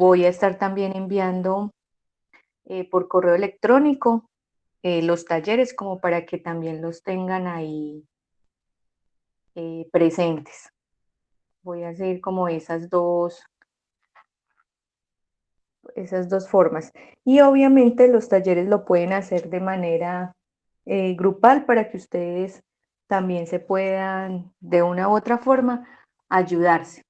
voy a estar también enviando por correo electrónico los talleres como para que también los tengan ahí presentes. Voy a hacer como esas dos formas. Y obviamente los talleres lo pueden hacer de manera grupal para que ustedes también se puedan de una u otra forma ayudarse.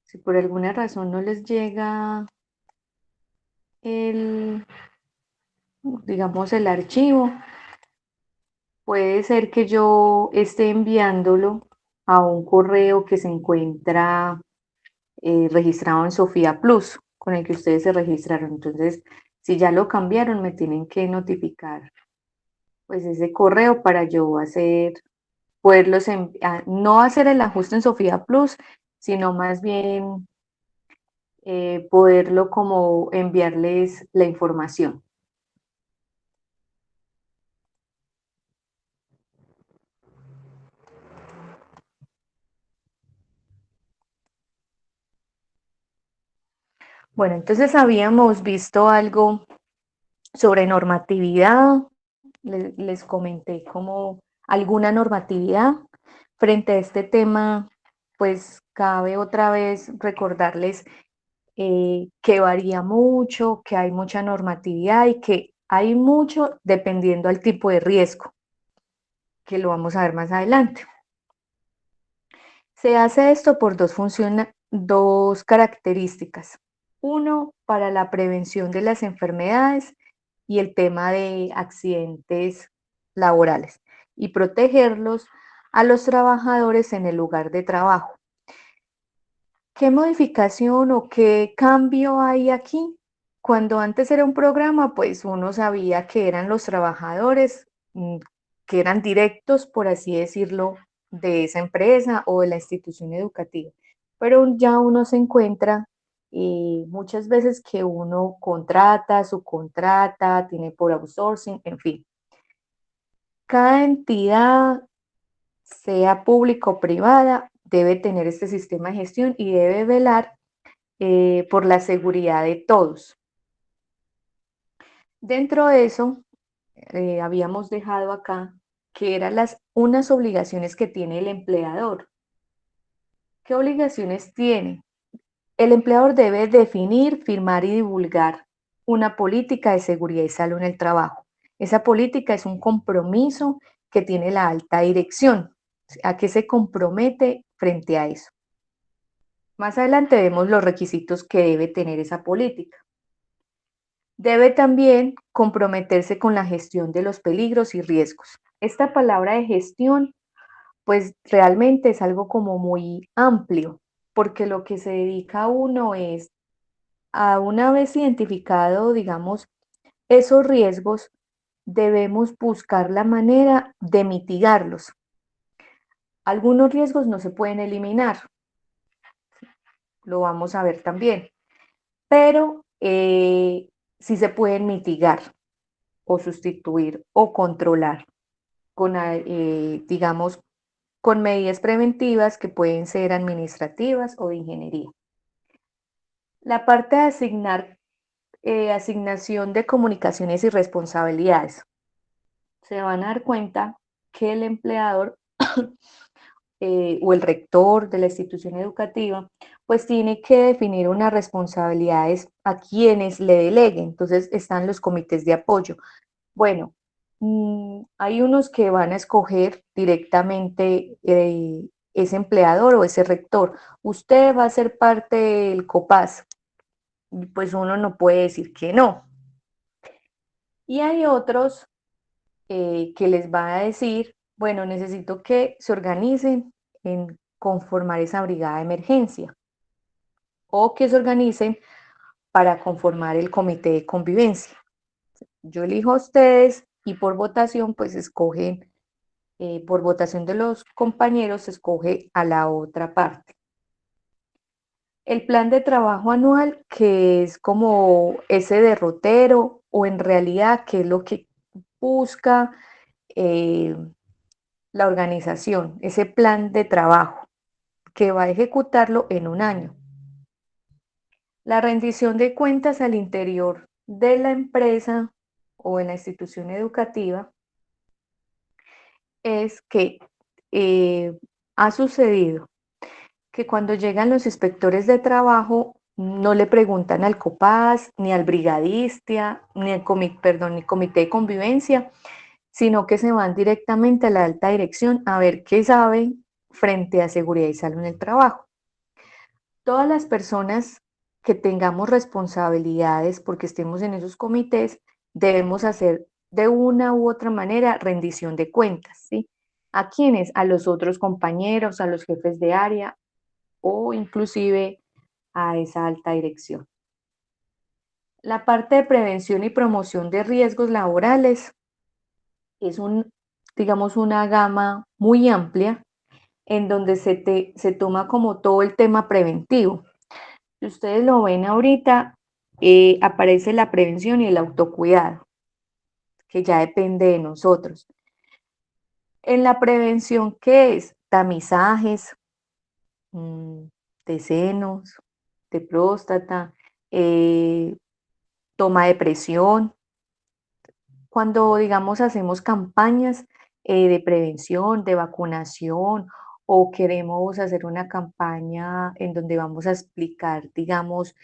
Si por alguna razón no les llega el, digamos, el archivo, puede ser que yo esté enviándolo a un correo que se encuentra registrado en Sofía Plus, con el que ustedes se registraron. Entonces, si ya lo cambiaron, me tienen que notificar pues ese correo para yo no hacer el ajuste en Sofía Plus, sino más bien poderlo como enviarles la información. Bueno, entonces habíamos visto algo sobre normatividad, les comenté como alguna normatividad. Frente a este tema, pues cabe otra vez recordarles que varía mucho, que hay mucha normatividad y que hay mucho dependiendo al tipo de riesgo, que lo vamos a ver más adelante. Se hace esto por dos características. Uno, para la prevención de las enfermedades y el tema de accidentes laborales y protegerlos a los trabajadores en el lugar de trabajo. ¿Qué modificación o qué cambio hay aquí? Cuando antes era un programa, pues uno sabía que eran los trabajadores que eran directos, por así decirlo, de esa empresa o de la institución educativa. Pero ya uno se encuentra muchas veces que uno contrata, subcontrata, tiene por outsourcing, en fin. Cada entidad, sea pública o privada, debe tener este sistema de gestión y debe velar por la seguridad de todos. Dentro de eso, habíamos dejado acá que eran unas obligaciones que tiene el empleador. ¿Qué obligaciones tiene? El empleador debe definir, firmar y divulgar una política de seguridad y salud en el trabajo. Esa política es un compromiso que tiene la alta dirección. ¿A qué se compromete frente a eso? Más adelante vemos los requisitos que debe tener esa política. Debe también comprometerse con la gestión de los peligros y riesgos. Esta palabra de gestión, pues realmente es algo como muy amplio, porque lo que se dedica uno es a una vez identificado, digamos, esos riesgos, debemos buscar la manera de mitigarlos. Algunos riesgos no se pueden eliminar, lo vamos a ver también, pero sí se pueden mitigar o sustituir o controlar digamos, con medidas preventivas que pueden ser administrativas o de ingeniería. La parte de asignación de comunicaciones y responsabilidades. Se van a dar cuenta que el empleador o el rector de la institución educativa, pues tiene que definir unas responsabilidades a quienes le deleguen. Entonces están los comités de apoyo. Bueno, hay unos que van a escoger directamente ese empleador o ese rector. Usted va a ser parte del COPAS. Pues uno no puede decir que no. Y hay otros que les va a decir, bueno, necesito que se organicen en conformar esa brigada de emergencia o que se organicen para conformar el comité de convivencia. Yo elijo a ustedes y por votación, pues escogen, por votación de los compañeros, se escoge a la otra parte. El plan de trabajo anual, que es como ese derrotero o en realidad qué es lo que busca eh, la organización, ese plan de trabajo que va a ejecutarlo en un año. La rendición de cuentas al interior de la empresa o en la institución educativa es que ha sucedido que cuando llegan los inspectores de trabajo no le preguntan al COPAS, ni al brigadista, ni al ni comité de convivencia, sino que se van directamente a la alta dirección a ver qué saben frente a seguridad y salud en el trabajo. Todas las personas que tengamos responsabilidades porque estemos en esos comités, debemos hacer de una u otra manera rendición de cuentas, ¿sí? ¿A quiénes? A los otros compañeros, a los jefes de área o inclusive a esa alta dirección. La parte de prevención y promoción de riesgos laborales es digamos, una gama muy amplia en donde se toma como todo el tema preventivo. Si ustedes lo ven ahorita, aparece la prevención y el autocuidado, que ya depende de nosotros. En la prevención, ¿qué es? Tamizajes, mm, de senos, de próstata, eh, toma de presión. Cuando, digamos, hacemos campañas de prevención, de vacunación, o queremos hacer una campaña en donde vamos a explicar, digamos,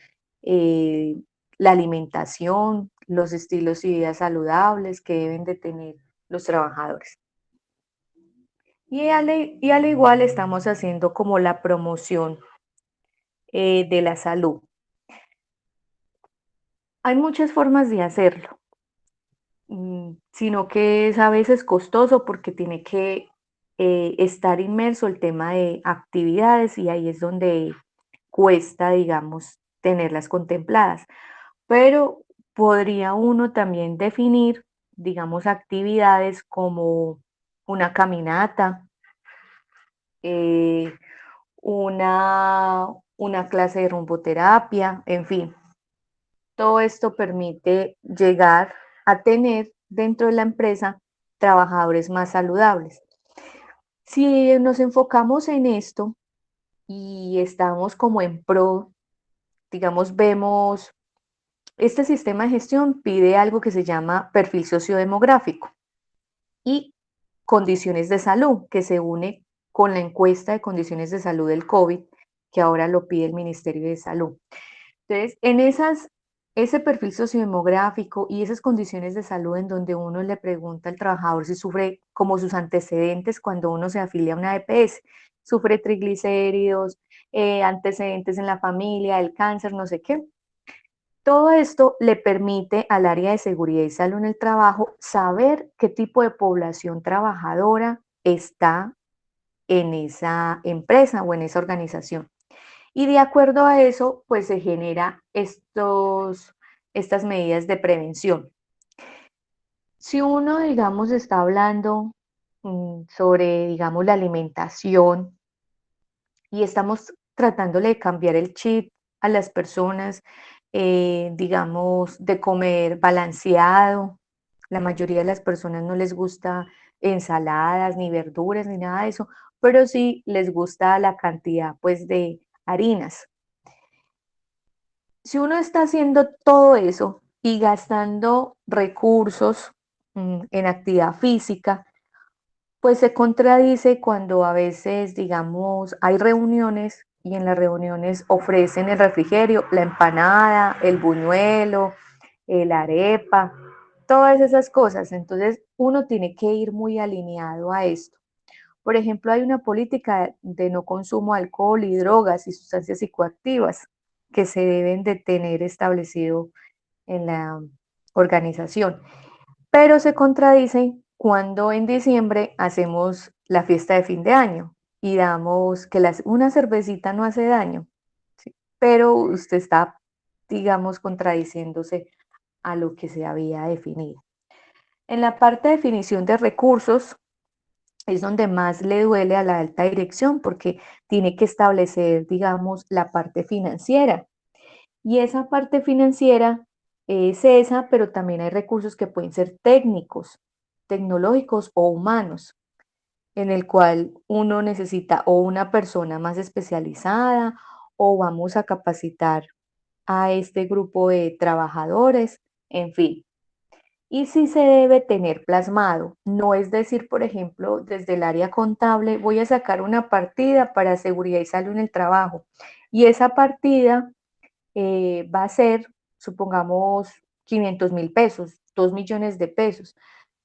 eh, la alimentación, los estilos y vidas saludables que deben de tener los trabajadores. Y al igual estamos haciendo como la promoción de la salud. Hay muchas formas de hacerlo. Sino que es a veces costoso porque tiene que estar inmerso el tema de actividades y ahí es donde cuesta, digamos, tenerlas contempladas. Pero podría uno también definir, digamos, actividades como una caminata, eh, una clase de rumboterapia, en fin. Todo esto permite llegar a tener dentro de la empresa trabajadores más saludables. Si nos enfocamos en esto y estamos como en pro, digamos, vemos, este sistema de gestión pide algo que se llama perfil sociodemográfico y condiciones de salud, que se une con la encuesta de condiciones de salud del COVID, que ahora lo pide el Ministerio de Salud. Entonces, ese perfil sociodemográfico y esas condiciones de salud en donde uno le pregunta al trabajador si sufre como sus antecedentes cuando uno se afilia a una EPS, sufre triglicéridos, antecedentes en la familia, el cáncer, no sé qué. Todo esto le permite al área de seguridad y salud en el trabajo saber qué tipo de población trabajadora está en esa empresa o en esa organización. Y de acuerdo a eso, pues se genera estas medidas de prevención. Si uno, digamos, está hablando sobre, digamos, la alimentación y estamos tratándole de cambiar el chip a las personas, digamos, de comer balanceado. La mayoría de las personas no les gusta ensaladas, ni verduras, ni nada de eso, pero sí les gusta la cantidad, pues, de harinas. Si uno está haciendo todo eso y gastando recursos en actividad física, pues se contradice cuando a veces, digamos, hay reuniones y en las reuniones ofrecen el refrigerio, la empanada, el buñuelo, la arepa, todas esas cosas. Entonces, uno tiene que ir muy alineado a esto. Por ejemplo, hay una política de no consumo de alcohol y drogas y sustancias psicoactivas que se deben de tener establecido en la organización, pero se contradice cuando en diciembre hacemos la fiesta de fin de año y damos que una cervecita no hace daño, ¿sí? Pero usted está, digamos, contradiciéndose a lo que se había definido. En la parte de definición de recursos, es donde más le duele a la alta dirección porque tiene que establecer, digamos, la parte financiera. Y esa parte financiera es esa, pero también hay recursos que pueden ser técnicos. tecnológicos o humanos, en el cual uno necesita o una persona más especializada o vamos a capacitar a este grupo de trabajadores, en fin. Y sí se debe tener plasmado, no es decir, por ejemplo, desde el área contable voy a sacar una partida para seguridad y salud en el trabajo y esa partida va a ser, supongamos, 500.000 pesos, 2 millones de pesos.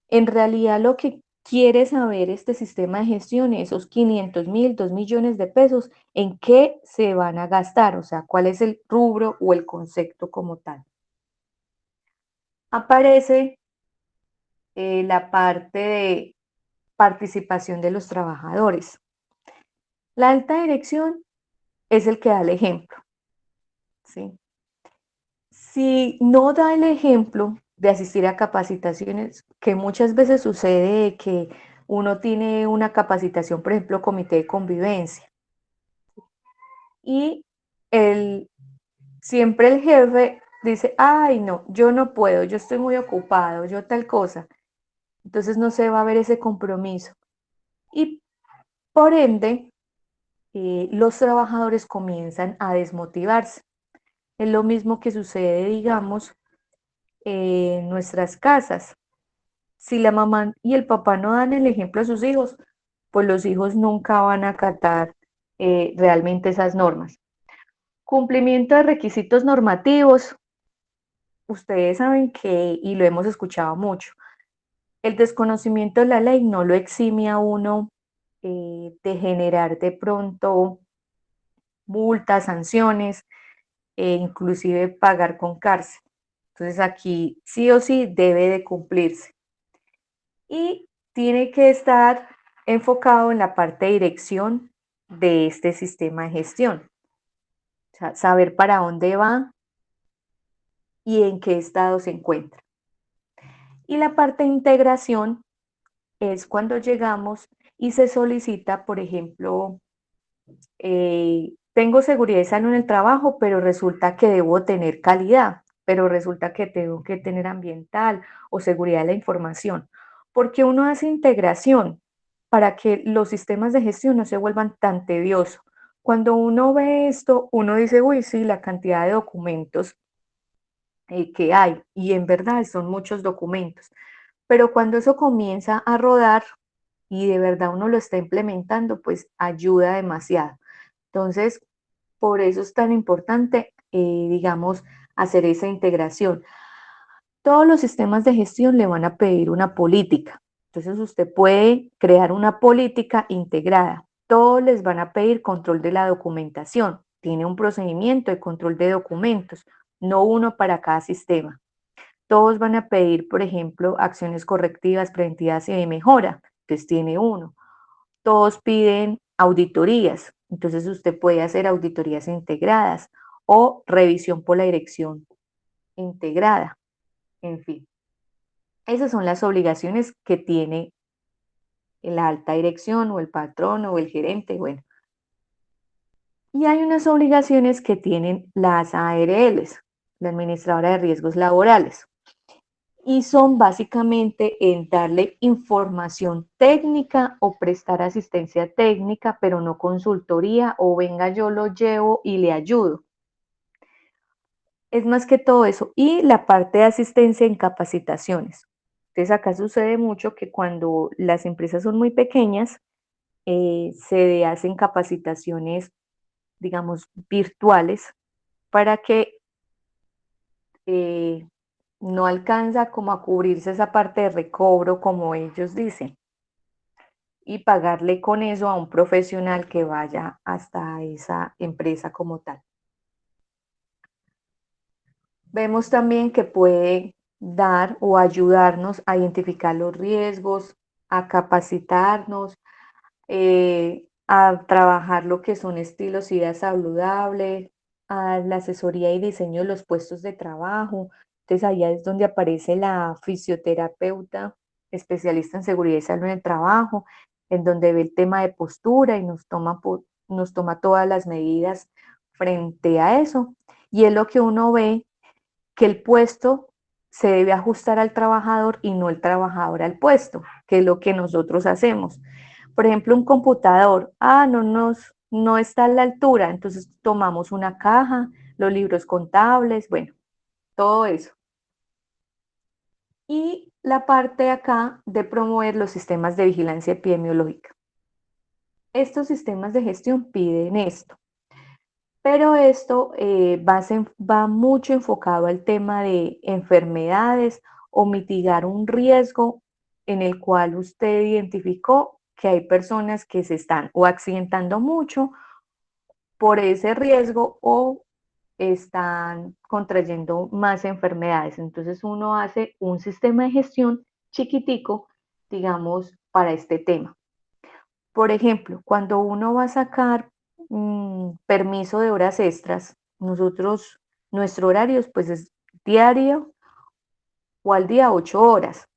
En realidad lo que quiere saber este sistema de gestión, esos 500.000, 2 millones de pesos, en qué se van a gastar, o sea, cuál es el rubro o el concepto como tal. Aparece la parte de participación de los trabajadores. La alta dirección es el que da el ejemplo, ¿sí? Si no da el ejemplo de asistir a capacitaciones, que muchas veces sucede que uno tiene una capacitación, por ejemplo, comité de convivencia, y el, siempre el jefe dice, ay, no, yo no puedo, yo estoy muy ocupado, yo tal cosa. Entonces no se va a ver ese compromiso. Y por ende, los trabajadores comienzan a desmotivarse. Es lo mismo que sucede, digamos, en nuestras casas. Si la mamá y el papá no dan el ejemplo a sus hijos, pues los hijos nunca van a acatar realmente esas normas. Cumplimiento de requisitos normativos. Ustedes saben que, y lo hemos escuchado mucho, el desconocimiento de la ley no lo exime a uno de generar de pronto multas, sanciones, inclusive pagar con cárcel. Entonces aquí sí o sí debe de cumplirse. Y tiene que estar enfocado en la parte de dirección de este sistema de gestión. O sea, saber para dónde va y en qué estado se encuentra. Y la parte de integración es cuando llegamos y se solicita, por ejemplo, tengo seguridad y salud en el trabajo, pero resulta que debo tener calidad, pero resulta que tengo que tener ambiental o seguridad de la información, porque uno hace integración para que los sistemas de gestión no se vuelvan tan tediosos. Cuando uno ve esto, uno dice, uy, sí, la cantidad de documentos que hay, y en verdad son muchos documentos, pero cuando eso comienza a rodar y de verdad uno lo está implementando, pues ayuda demasiado. Entonces, por eso es tan importante, digamos, hacer esa integración. Todos los sistemas de gestión le van a pedir una política. Entonces, usted puede crear una política integrada. Todos les van a pedir control de la documentación. Tiene un procedimiento de control de documentos, no uno para cada sistema. Todos van a pedir, por ejemplo, acciones correctivas, preventivas y de mejora. Entonces, tiene uno. Todos piden auditorías, entonces usted puede hacer auditorías integradas o revisión por la dirección integrada, en fin. Esas son las obligaciones que tiene la alta dirección o el patrón o el gerente, bueno. Y hay unas obligaciones que tienen las ARLs, la administradora de riesgos laborales, y son básicamente en darle información técnica o prestar asistencia técnica, pero no consultoría o venga yo lo llevo y le ayudo. Es más que todo eso. Y la parte de asistencia en capacitaciones. Entonces acá sucede mucho que cuando las empresas son muy pequeñas, se hacen capacitaciones, digamos, virtuales para que eh, no alcanza como a cubrirse esa parte de recobro, como ellos dicen, y pagarle con eso a un profesional que vaya hasta esa empresa como tal. Vemos también que puede dar o ayudarnos a identificar los riesgos, a capacitarnos, a trabajar lo que son estilos y vida saludable, a la asesoría y diseño de los puestos de trabajo. Entonces allá es donde aparece la fisioterapeuta, especialista en seguridad y salud en el trabajo, en donde ve el tema de postura y nos toma todas las medidas frente a eso. Y es lo que uno ve que el puesto se debe ajustar al trabajador y no el trabajador al puesto, que es lo que nosotros hacemos. Por ejemplo, un computador, no está a la altura, entonces tomamos una caja, los libros contables, bueno, todo eso. Y la parte acá de promover los sistemas de vigilancia epidemiológica. Estos sistemas de gestión piden esto, pero esto va mucho enfocado al tema de enfermedades o mitigar un riesgo en el cual usted identificó que hay personas que se están o accidentando mucho por ese riesgo o están contrayendo más enfermedades. Entonces uno hace un sistema de gestión chiquitico, digamos, para este tema. Por ejemplo, cuando uno va a sacar permiso de horas extras, nuestro horario pues es diario o al día 8 horas.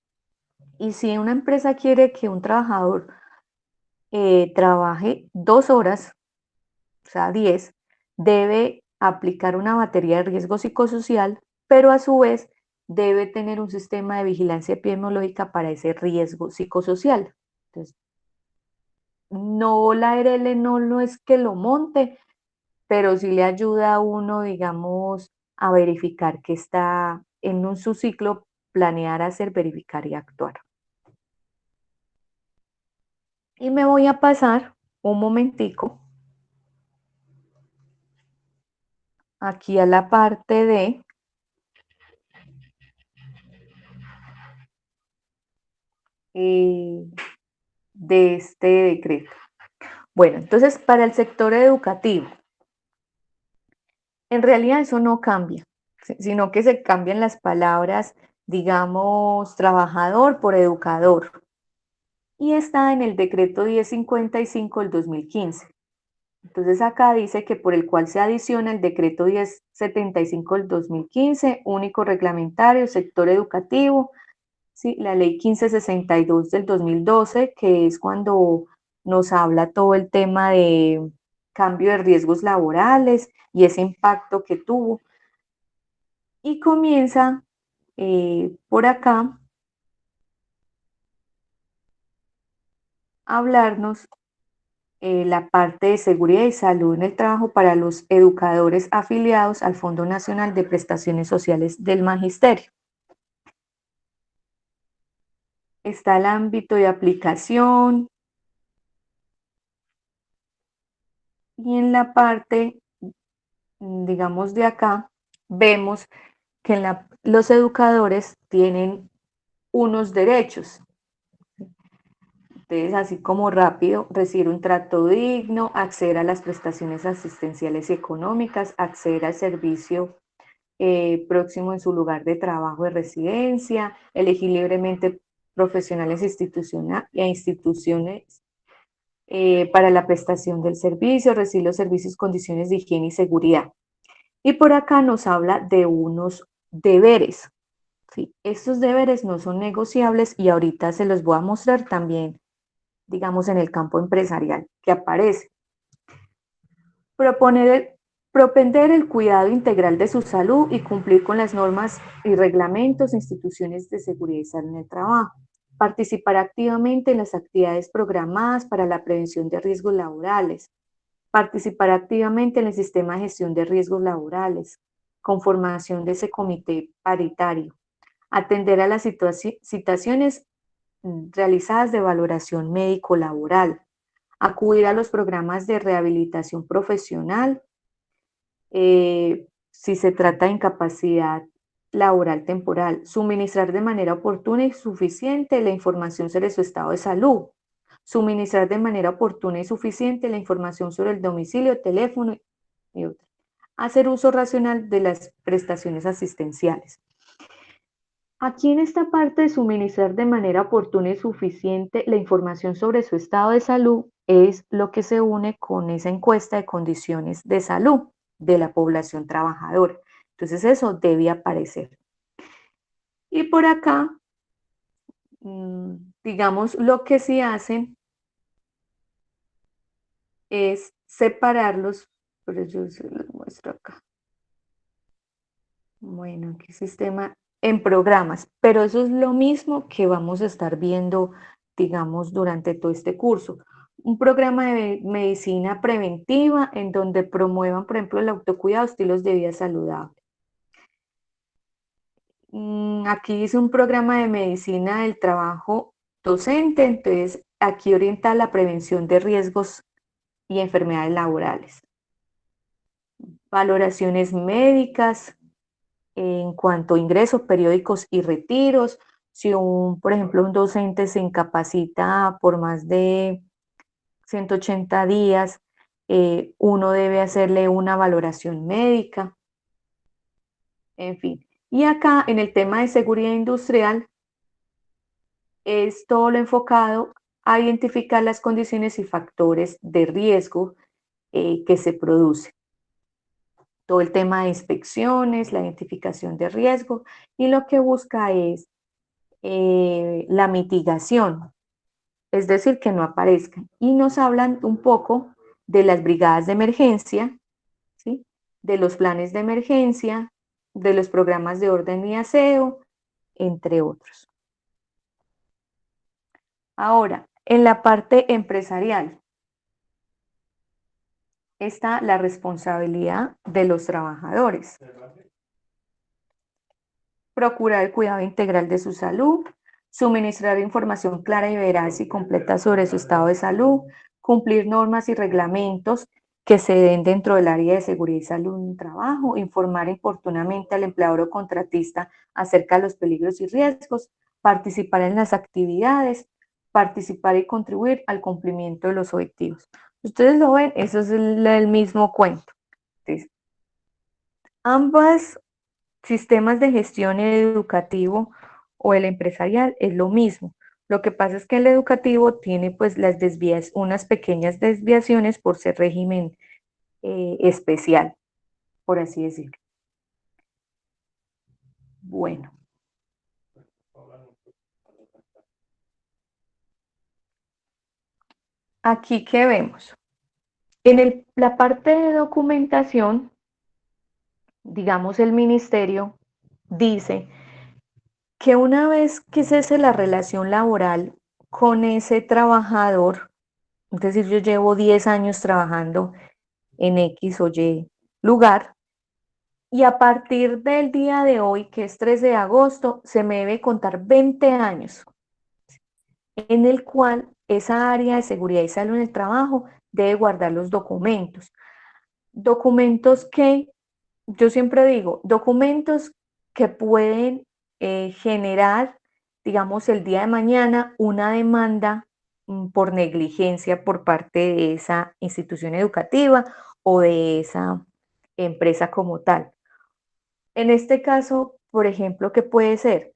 Y si una empresa quiere que un trabajador trabaje 2 horas, o sea, 10, debe aplicar una batería de riesgo psicosocial, pero a su vez debe tener un sistema de vigilancia epidemiológica para ese riesgo psicosocial. Entonces, no, la ARL no es que lo monte, pero sí le ayuda a uno, digamos, a verificar que está en su ciclo, planear, hacer, verificar y actuar. Y me voy a pasar un momentico aquí a la parte eh, de este decreto. Bueno, entonces para el sector educativo, en realidad eso no cambia, sino que se cambian las palabras, digamos, trabajador por educador. Y está en el decreto 1055 del 2015. Entonces acá dice que por el cual se adiciona el decreto 1075 del 2015, único reglamentario, sector educativo, ¿sí? La ley 1562 del 2012, que es cuando nos habla todo el tema de cambio de riesgos laborales y ese impacto que tuvo. Y comienza por acá a hablarnos la parte de seguridad y salud en el trabajo para los educadores afiliados al Fondo Nacional de Prestaciones Sociales del Magisterio. Está el ámbito de aplicación y en la parte, digamos, de acá, vemos que los educadores tienen unos derechos. Entonces, así como rápido, recibir un trato digno, acceder a las prestaciones asistenciales y económicas, acceder al servicio próximo en su lugar de trabajo de residencia, elegir libremente profesionales e instituciones para la prestación del servicio, recibir los servicios, condiciones de higiene y seguridad. Y por acá nos habla de unos deberes. ¿Sí? Estos deberes no son negociables y ahorita se los voy a mostrar también, digamos, en el campo empresarial que aparece. Proponer, propender el cuidado integral de su salud y cumplir con las normas y reglamentos e instituciones de seguridad y salud en el trabajo. Participar activamente en las actividades programadas para la prevención de riesgos laborales. Participar activamente en el sistema de gestión de riesgos laborales. Conformación de ese comité paritario. Atender a las citaciones realizadas de valoración médico-laboral, acudir a los programas de rehabilitación profesional, si se trata de incapacidad laboral temporal, suministrar de manera oportuna y suficiente la información sobre su estado de salud, suministrar de manera oportuna y suficiente la información sobre el domicilio, teléfono y otras. Hacer uso racional de las prestaciones asistenciales. Aquí en esta parte de suministrar de manera oportuna y suficiente la información sobre su estado de salud es lo que se une con esa encuesta de condiciones de salud de la población trabajadora. Entonces eso debe aparecer. Y por acá, digamos, lo que sí hacen es separarlos, pero yo se los muestro acá. Bueno, ¿qué sistema? en programas, pero eso es lo mismo que vamos a estar viendo, digamos, durante todo este curso. Un programa de medicina preventiva en donde promuevan, por ejemplo, el autocuidado, estilos de vida saludable. Aquí dice un programa de medicina del trabajo docente, entonces aquí orienta la prevención de riesgos y enfermedades laborales. Valoraciones médicas en cuanto a ingresos periódicos y retiros. Si por ejemplo, un docente se incapacita por más de 180 días, uno debe hacerle una valoración médica, en fin. Y acá en el tema de seguridad industrial es todo lo enfocado a identificar las condiciones y factores de riesgo que se producen. Todo el tema de inspecciones, la identificación de riesgo y lo que busca es la mitigación, es decir, que no aparezcan. Y nos hablan un poco de las brigadas de emergencia, ¿sí? De los planes de emergencia, de los programas de orden y aseo, entre otros. Ahora, en la parte empresarial está la responsabilidad de los trabajadores. Procurar el cuidado integral de su salud, suministrar información clara y veraz y completa sobre su estado de salud, cumplir normas y reglamentos que se den dentro del área de seguridad y salud en el trabajo, informar oportunamente al empleador o contratista acerca de los peligros y riesgos, participar en las actividades, participar y contribuir al cumplimiento de los objetivos. Ustedes lo ven, eso es el mismo cuento. Entonces, ambas sistemas de gestión educativo o el empresarial es lo mismo. Lo que pasa es que el educativo tiene pues unas pequeñas desviaciones por ser régimen especial, por así decirlo. Bueno, aquí que vemos. En la parte de documentación, digamos, el ministerio dice que una vez que cese la relación laboral con ese trabajador, es decir, yo llevo 10 años trabajando en X o Y lugar, y a partir del día de hoy, que es 13 de agosto, se me debe contar 20 años en el cual esa área de seguridad y salud en el trabajo debe guardar los documentos. Documentos que, yo siempre digo, documentos que pueden generar, digamos, el día de mañana una demanda por negligencia por parte de esa institución educativa o de esa empresa como tal. En este caso, por ejemplo, ¿qué puede ser?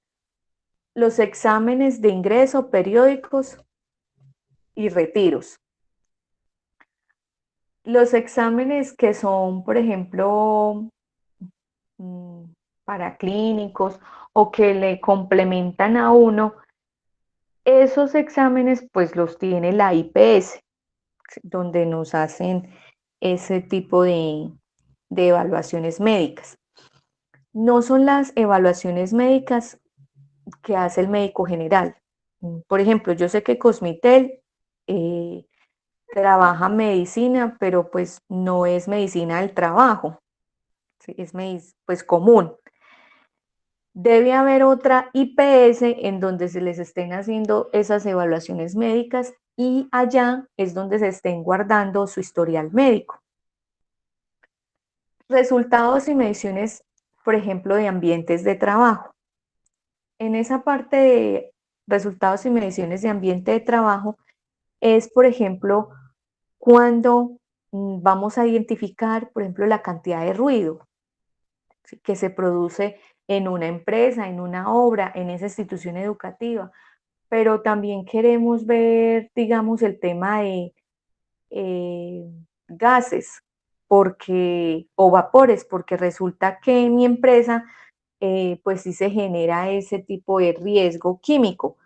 Los exámenes de ingreso, periódicos y retiros. Los exámenes que son, por ejemplo, mm, paraclínicos o que le complementan a uno, esos exámenes pues los tiene la IPS, donde nos hacen ese tipo de evaluaciones médicas. No son las evaluaciones médicas que hace el médico general. Por ejemplo, yo sé que Cosmitel eh, trabaja medicina, pero pues no es medicina del trabajo, ¿sí? Es pues común. Debe haber otra IPS en donde se les estén haciendo esas evaluaciones médicas y allá es donde se estén guardando su historial médico. Resultados y mediciones, por ejemplo, de ambientes de trabajo. En esa parte de resultados y mediciones de ambiente de trabajo es, por ejemplo, cuando vamos a identificar, por ejemplo, la cantidad de ruido, ¿sí?, que se produce en una empresa, en una obra, en esa institución educativa, pero también queremos ver, digamos, el tema de eh, gases o vapores, porque resulta que en mi empresa, pues sí se genera ese tipo de riesgo químico,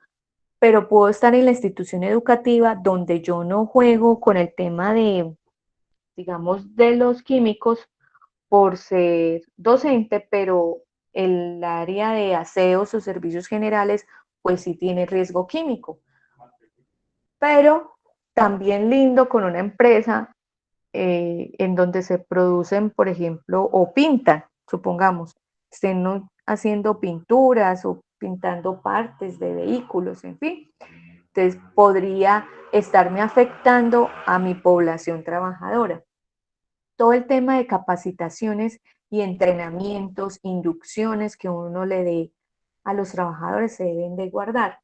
pero puedo estar en la institución educativa donde yo no juego con el tema de, digamos, de los químicos por ser docente, pero el área de aseos o servicios generales, pues sí tiene riesgo químico. Pero también lindo con una empresa en donde se producen, por ejemplo, o pintan, supongamos, estén haciendo pinturas o pintando partes de vehículos, en fin. Entonces podría estarme afectando a mi población trabajadora. Todo el tema de capacitaciones y entrenamientos, inducciones que uno le dé a los trabajadores se deben de guardar.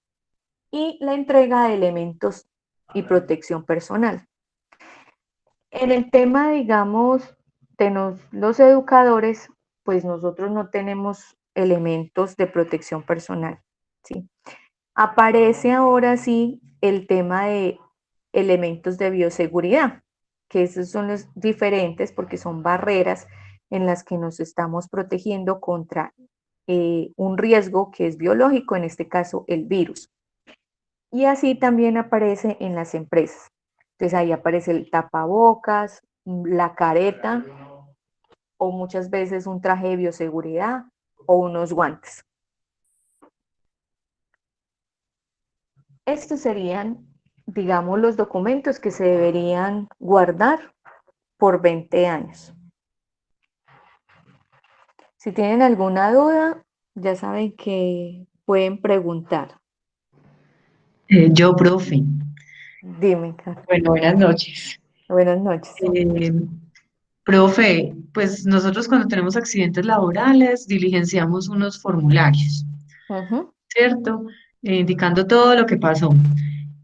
Y la entrega de elementos y protección personal. En el tema, digamos, de los educadores, pues nosotros no tenemos elementos de protección personal, ¿sí? Aparece ahora sí el tema de elementos de bioseguridad, que esos son los diferentes porque son barreras en las que nos estamos protegiendo contra un riesgo que es biológico, en este caso el virus. Y así también aparece en las empresas. Entonces ahí aparece el tapabocas, la careta o muchas veces un traje de bioseguridad o unos guantes. Estos serían, digamos, los documentos que se deberían guardar por 20 años. Si tienen alguna duda, ya saben que pueden preguntar. Yo, profe. Dime, Kat. Bueno, buenas noches. Buenas noches. Eh, Profe, pues nosotros cuando tenemos accidentes laborales diligenciamos unos formularios, Ujú. ¿cierto? Indicando todo lo que pasó.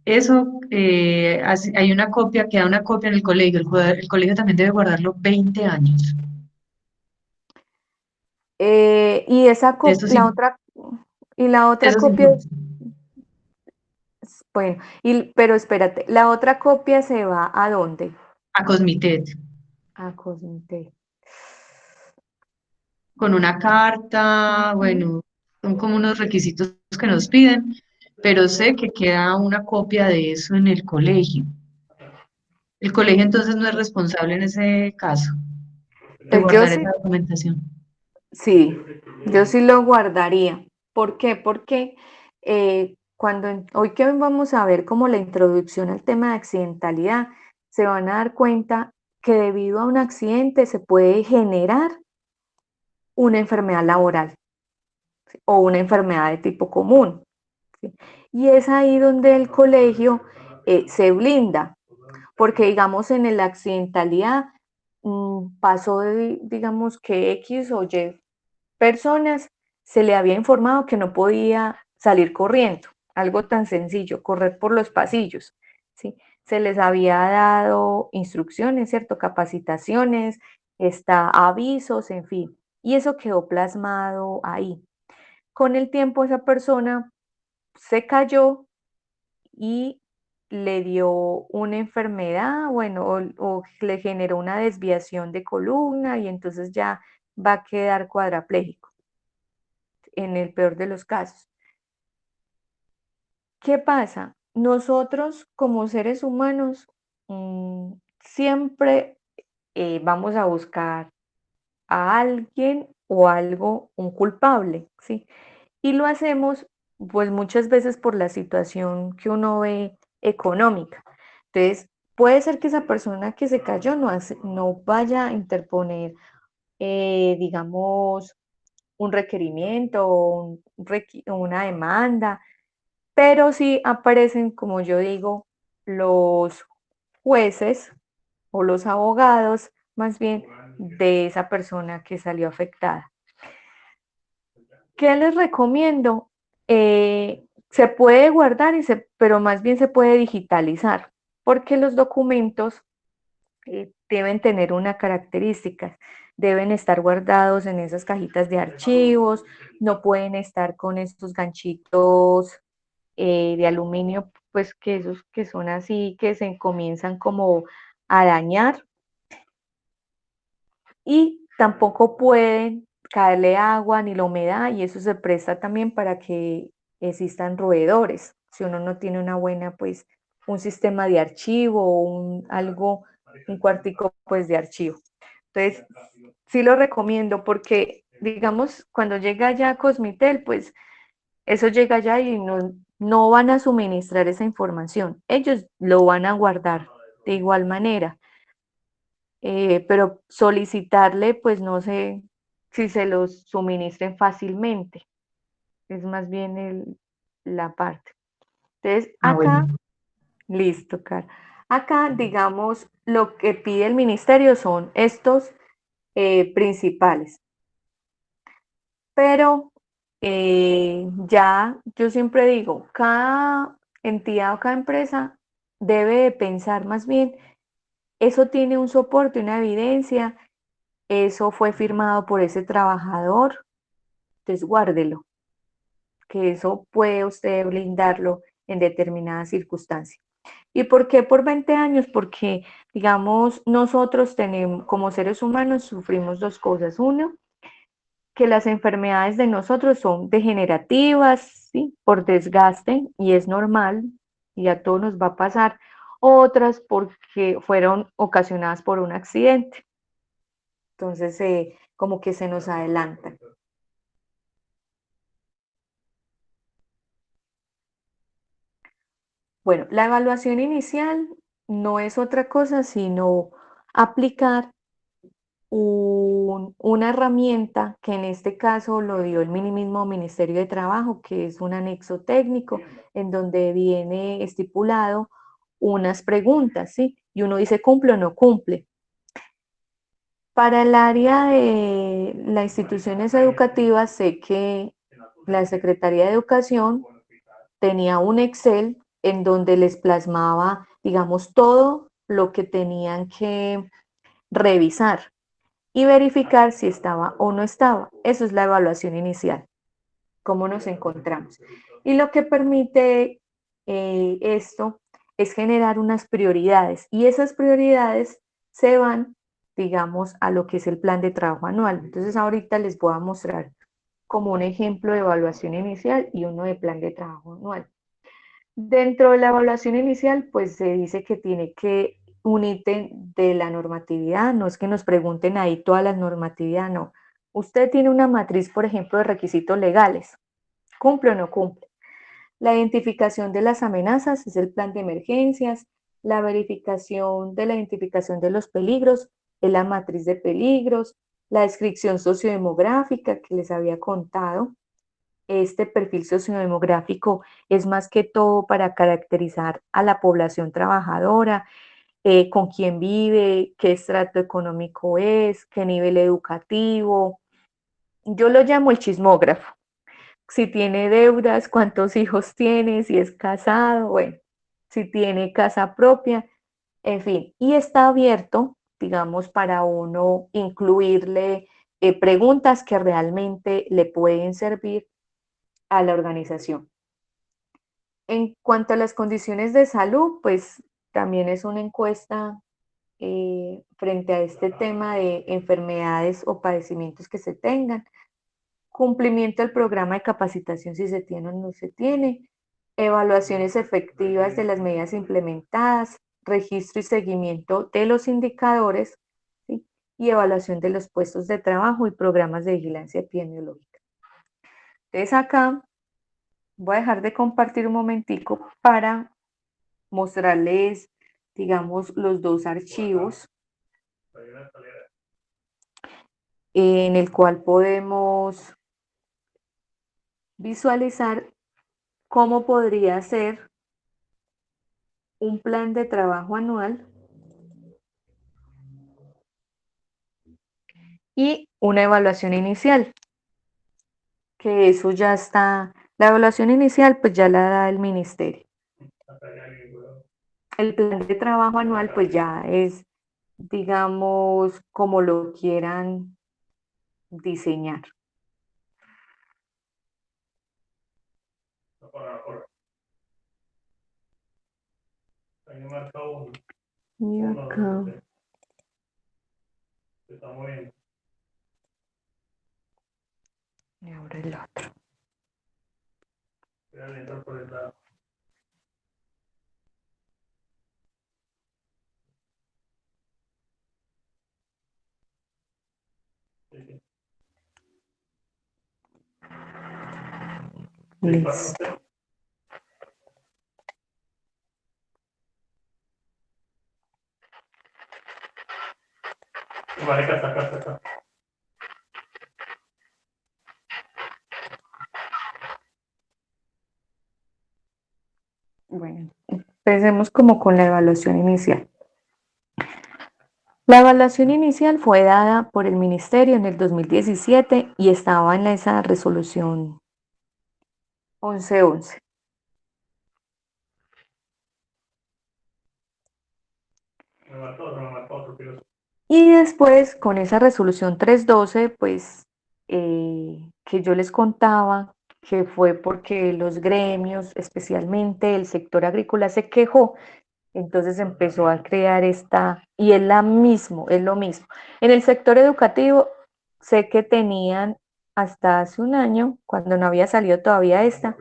Eso, hay una copia, queda una copia en el colegio. El colegio también debe guardarlo 20 años. Y esa Eso la sí, otra, y la otra eso sí. copia, bueno, pero espérate, la otra copia se va ¿a dónde? A Cosmitet, A Cosmite. con una carta, Ujú. bueno, son como unos requisitos que nos piden, pero sé que queda una copia de eso en el colegio. El colegio entonces no es responsable en ese caso de Pues yo guardar sí, esa documentación. sí, yo sí lo guardaría. ¿Por qué? Porque hoy que vamos a ver como la introducción al tema de accidentalidad, se van a dar cuenta que debido a un accidente se puede generar una enfermedad laboral o una enfermedad de tipo común. ¿Sí? Y es ahí donde el colegio se blinda, porque digamos en la accidentalidad pasó digamos que X o Y personas se le había informado que no podía salir corriendo, algo tan sencillo, correr por los pasillos, ¿sí? Se les había dado instrucciones, ¿cierto? Capacitaciones, avisos, en fin, y eso quedó plasmado ahí. Con el tiempo esa persona se cayó y le dio una enfermedad, bueno, o le generó una desviación de columna y entonces ya va a quedar cuadrapléjico en el peor de los casos. ¿Qué pasa? Nosotros como seres humanos siempre vamos a buscar a alguien o algo, un culpable, ¿sí? Y lo hacemos pues muchas veces por la situación que uno ve económica. Entonces, puede ser que esa persona que se cayó no vaya a interponer, digamos, un requerimiento o una demanda, pero sí aparecen, como yo digo, los jueces o los abogados, más bien, de esa persona que salió afectada. ¿Qué les recomiendo? Se puede guardar, pero más bien se puede digitalizar, porque los documentos deben tener una característica, deben estar guardados en esas cajitas de archivos, no pueden estar con estos ganchitos de aluminio, pues que esos que son así, que se comienzan como a dañar y tampoco pueden caerle agua ni la humedad y eso se presta también para que existan roedores. Si uno no tiene una buena, pues, un sistema de archivo o un cuartico, pues, de archivo. Entonces, sí lo recomiendo porque digamos, cuando llega ya a Cosmitel, pues eso llega allá y no van a suministrar esa información. Ellos lo van a guardar de igual manera, pero solicitarle, pues no sé si se los suministren fácilmente. Es más bien la parte. Entonces, Ah, acá, bueno. listo, Cara. Acá, digamos, lo que pide el ministerio son estos principales. Pero ya yo siempre digo, cada entidad o cada empresa debe de pensar más bien, eso tiene un soporte, una evidencia, eso fue firmado por ese trabajador, entonces guárdelo, que eso puede usted blindarlo en determinadas circunstancias. ¿Y por qué por 20 años? Porque, digamos, nosotros tenemos, como seres humanos, sufrimos dos cosas. Uno, que las enfermedades de nosotros son degenerativas, ¿sí? Por desgaste, y es normal, y a todos nos va a pasar. Otras porque fueron ocasionadas por un accidente. Entonces, como que se nos adelantan. Bueno, la evaluación inicial no es otra cosa sino aplicar una herramienta que en este caso lo dio el mismo Ministerio de Trabajo, que es un anexo técnico en donde viene estipulado unas preguntas, ¿sí? Y uno dice cumple o no cumple. Para el área de las instituciones educativas, sé que la Secretaría de Educación tenía un Excel en donde les plasmaba, digamos, todo lo que tenían que revisar y verificar si estaba o no estaba. Eso es la evaluación inicial, cómo nos encontramos. Y lo que permite esto es generar unas prioridades y esas prioridades se van, digamos, a lo que es el plan de trabajo anual. Entonces ahorita les voy a mostrar como un ejemplo de evaluación inicial y uno de plan de trabajo anual. Dentro de la evaluación inicial, pues se dice que tiene que un ítem de la normatividad, no es que nos pregunten ahí toda la normatividad, no. Usted tiene una matriz, por ejemplo, de requisitos legales, ¿cumple o no cumple? La identificación de las amenazas es el plan de emergencias, la verificación de la identificación de los peligros es la matriz de peligros, la descripción sociodemográfica que les había contado, este perfil sociodemográfico es más que todo para caracterizar a la población trabajadora, con quién vive, qué estrato económico es, qué nivel educativo. Yo lo llamo el chismógrafo. Si tiene deudas, cuántos hijos tiene, si es casado, bueno, si tiene casa propia, en fin. Y está abierto, digamos, para uno incluirle preguntas que realmente le pueden servir a la organización. En cuanto a las condiciones de salud, pues también es una encuesta frente a este tema de enfermedades o padecimientos que se tengan, cumplimiento del programa de capacitación si se tiene o no se tiene, evaluaciones efectivas de las medidas implementadas, registro y seguimiento de los indicadores, ¿sí? Y evaluación de los puestos de trabajo y programas de vigilancia epidemiológica. Entonces acá voy a dejar de compartir un momentico para mostrarles, digamos, los dos archivos en el cual podemos visualizar cómo podría ser un plan de trabajo anual y una evaluación inicial, que eso ya está, la evaluación inicial pues ya la da el ministerio. El plan de trabajo anual pues ya es, digamos, como lo quieran diseñar. Y acá, y ahora el otro. Listo. Bueno, empecemos como con la evaluación inicial. La evaluación inicial fue dada por el Ministerio en el 2017 y estaba en esa resolución 1111. Y después, con esa resolución 312, pues, que yo les contaba, que fue porque los gremios, especialmente el sector agrícola, se quejó, entonces empezó a crear esta, y es lo mismo. En el sector educativo, sé que tenían hasta hace un año, cuando no había salido todavía esta,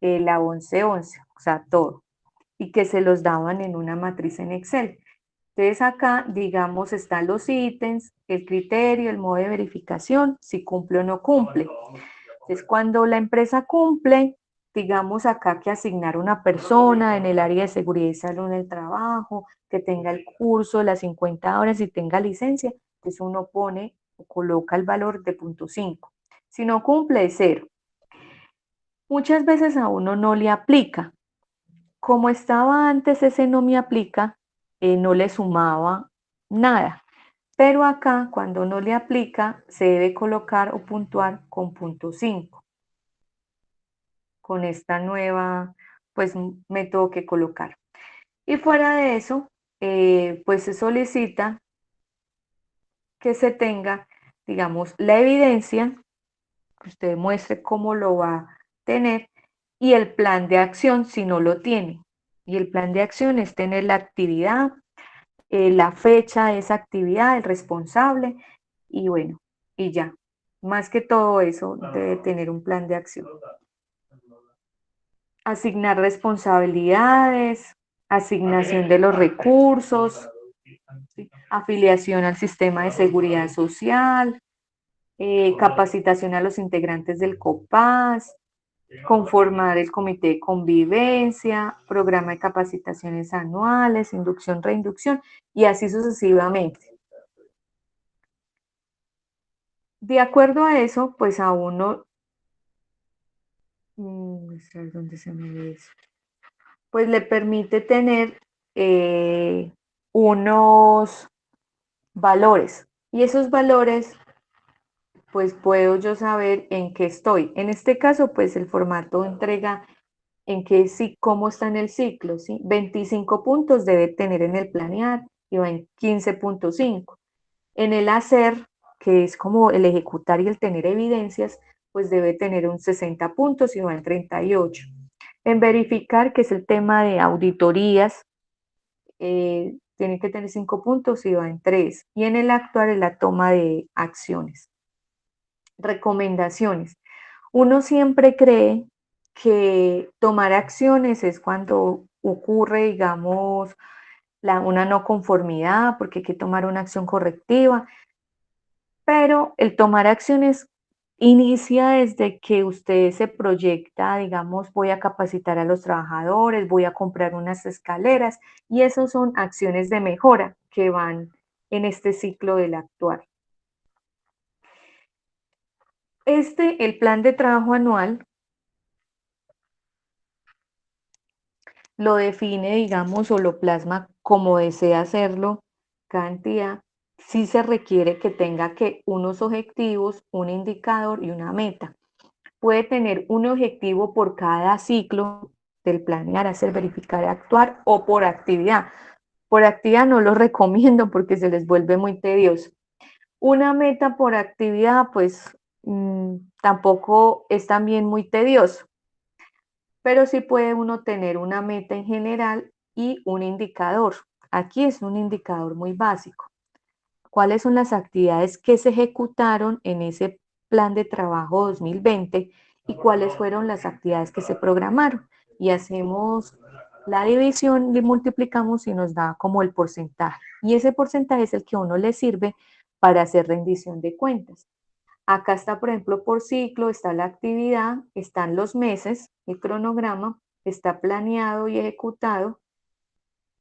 la 1111, o sea, todo, y que se los daban en una matriz en Excel. Entonces acá, digamos, están los ítems, el criterio, el modo de verificación, si cumple o no cumple. Entonces cuando la empresa cumple, digamos acá que asignar una persona en el área de seguridad y salud en el trabajo, que tenga el curso, las 50 horas y tenga licencia, entonces uno pone o coloca el valor de 0.5. Si no cumple, es 0. Muchas veces a uno no le aplica. Como estaba antes ese no me aplica, no le sumaba nada. Pero acá, cuando no le aplica, se debe colocar o puntuar con 0.5. Con esta nueva, pues, método que colocar. Y fuera de eso, pues se solicita que se tenga, digamos, la evidencia, que usted muestre cómo lo va a tener, y el plan de acción si no lo tiene. Y el plan de acción es tener la actividad, la fecha de esa actividad, el responsable, y bueno, y ya. Más que todo eso, debe tener un plan de acción. Asignar responsabilidades, asignación de los recursos, ¿sí? Afiliación al sistema de seguridad social, capacitación a los integrantes del COPAS, conformar el comité de convivencia, programa de capacitaciones anuales, inducción, reinducción y así sucesivamente. De acuerdo a eso, pues a uno, ¿dónde se me ve eso? Pues le permite tener unos valores y esos valores pues puedo yo saber en qué estoy. En este caso pues el formato entrega en qué sí, cómo está en el ciclo, ¿sí? 25 puntos debe tener en el planear y va en 15.5. En el hacer, que es como el ejecutar y el tener evidencias, pues debe tener un 60 puntos y va en 38. En verificar, que es el tema de auditorías, tiene que tener 5 puntos y va en 3. Y en el actuar es la toma de acciones. Recomendaciones. Uno siempre cree que tomar acciones es cuando ocurre, digamos, una no conformidad, porque hay que tomar una acción correctiva, pero el tomar acciones inicia desde que usted se proyecta, digamos, voy a capacitar a los trabajadores, voy a comprar unas escaleras, y eso son acciones de mejora que van en este ciclo del actuar. El plan de trabajo anual lo define, digamos, o lo plasma como desea hacerlo cada entidad. Sí se requiere que tenga unos objetivos, un indicador y una meta. Puede tener un objetivo por cada ciclo del planear, hacer, verificar, actuar o por actividad. Por actividad no lo recomiendo porque se les vuelve muy tedioso. Una meta por actividad, pues tampoco es también muy tedioso, pero sí puede uno tener una meta en general y un indicador. Aquí es un indicador muy básico. ¿Cuáles son las actividades que se ejecutaron en ese plan de trabajo 2020 y cuáles fueron las actividades que se programaron? Y hacemos la división y multiplicamos y nos da como el porcentaje. Y ese porcentaje es el que a uno le sirve para hacer rendición de cuentas. Acá está, por ejemplo, por ciclo, está la actividad, están los meses, el cronograma, está planeado y ejecutado.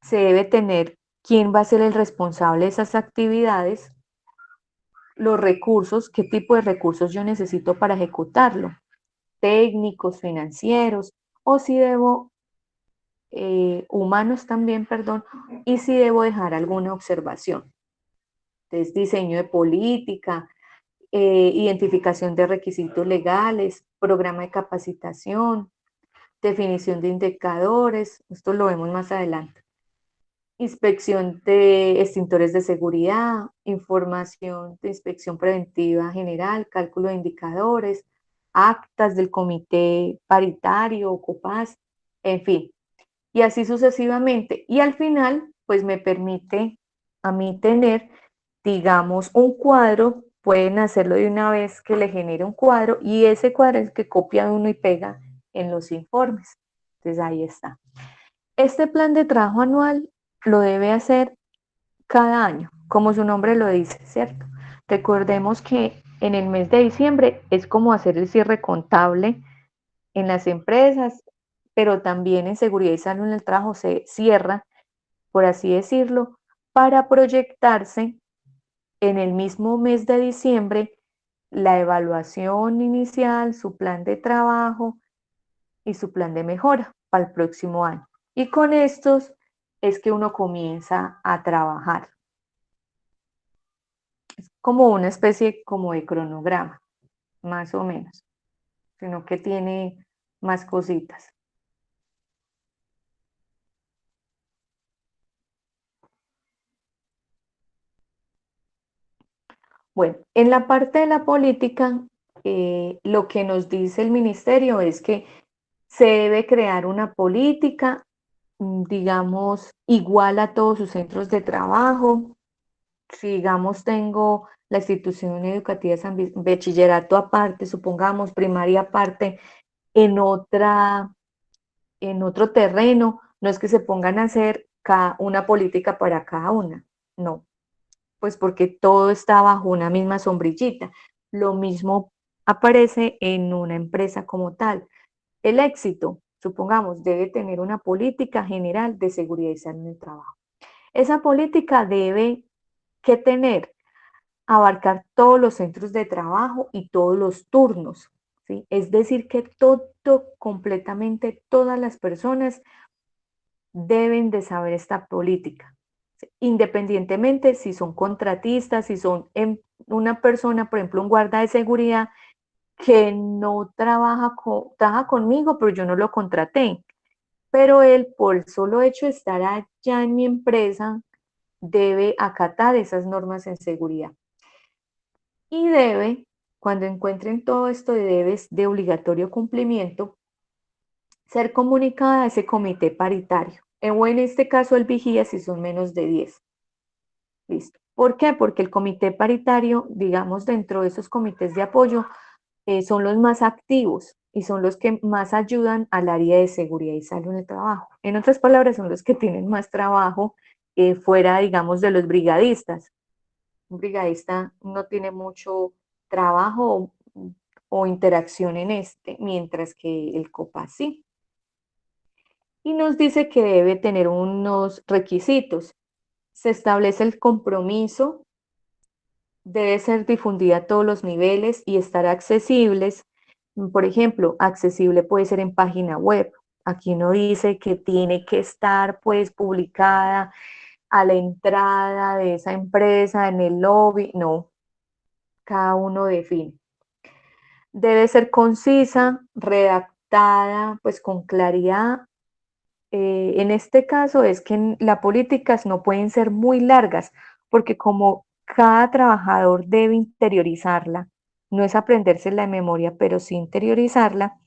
Se debe tener quién va a ser el responsable de esas actividades, los recursos, qué tipo de recursos yo necesito para ejecutarlo, técnicos, financieros, o si debo, humanos también, perdón, y si debo dejar alguna observación. Entonces, diseño de política, identificación de requisitos legales, programa de capacitación, definición de indicadores, esto lo vemos más adelante. Inspección de extintores de seguridad, información de inspección preventiva general, cálculo de indicadores, actas del comité paritario o COPAS, en fin, y así sucesivamente. Y al final, pues me permite a mí tener, digamos, un cuadro, pueden hacerlo de una vez que le genere un cuadro y ese cuadro es el que copia uno y pega en los informes. Entonces ahí está. Este plan de trabajo anual lo debe hacer cada año, como su nombre lo dice, ¿cierto? Recordemos que en el mes de diciembre es como hacer el cierre contable en las empresas, pero también en seguridad y salud en el trabajo se cierra, por así decirlo, para proyectarse en el mismo mes de diciembre la evaluación inicial, su plan de trabajo y su plan de mejora para el próximo año. Y con estos es que uno comienza a trabajar. Es como una especie como de cronograma, más o menos, sino que tiene más cositas. Bueno, en la parte de la política, lo que nos dice el ministerio es que se debe crear una política, digamos, igual a todos sus centros de trabajo. Si, digamos, tengo la institución educativa bachillerato aparte, supongamos, primaria aparte, en en otro terreno, no es que se pongan a hacer una política para cada una, no, pues porque todo está bajo una misma sombrillita. Lo mismo aparece en una empresa como tal. El éxito, supongamos, debe tener una política general de seguridad y salud en el trabajo. Esa política debe que tener, abarcar todos los centros de trabajo y todos los turnos, ¿sí? Es decir, que todo, completamente todas las personas deben de saber esta política, independientemente si son contratistas, si son una persona, por ejemplo, un guarda de seguridad que no trabaja conmigo, pero yo no lo contraté. Pero él, por el solo hecho de estar allá en mi empresa, debe acatar esas normas en seguridad. Y debe, cuando encuentren todo esto de debes de obligatorio cumplimiento, ser comunicada a ese comité paritario. O en este caso el vigía si son menos de 10. Listo. ¿Por qué? Porque el comité paritario, digamos, dentro de esos comités de apoyo, son los más activos y son los que más ayudan al área de seguridad y salud en el trabajo. En otras palabras, son los que tienen más trabajo fuera, digamos, de los brigadistas. Un brigadista no tiene mucho trabajo o interacción en este, mientras que el COPA sí. Y nos dice que debe tener unos requisitos. Se establece el compromiso, debe ser difundida a todos los niveles y estar accesibles. Por ejemplo, accesible puede ser en página web. Aquí no dice que tiene que estar pues publicada a la entrada de esa empresa, en el lobby, no, cada uno define. Debe ser concisa, redactada pues con claridad. En este caso es que las políticas no pueden ser muy largas, porque como cada trabajador debe interiorizarla, no es aprendérsela de memoria, pero sí interiorizarla,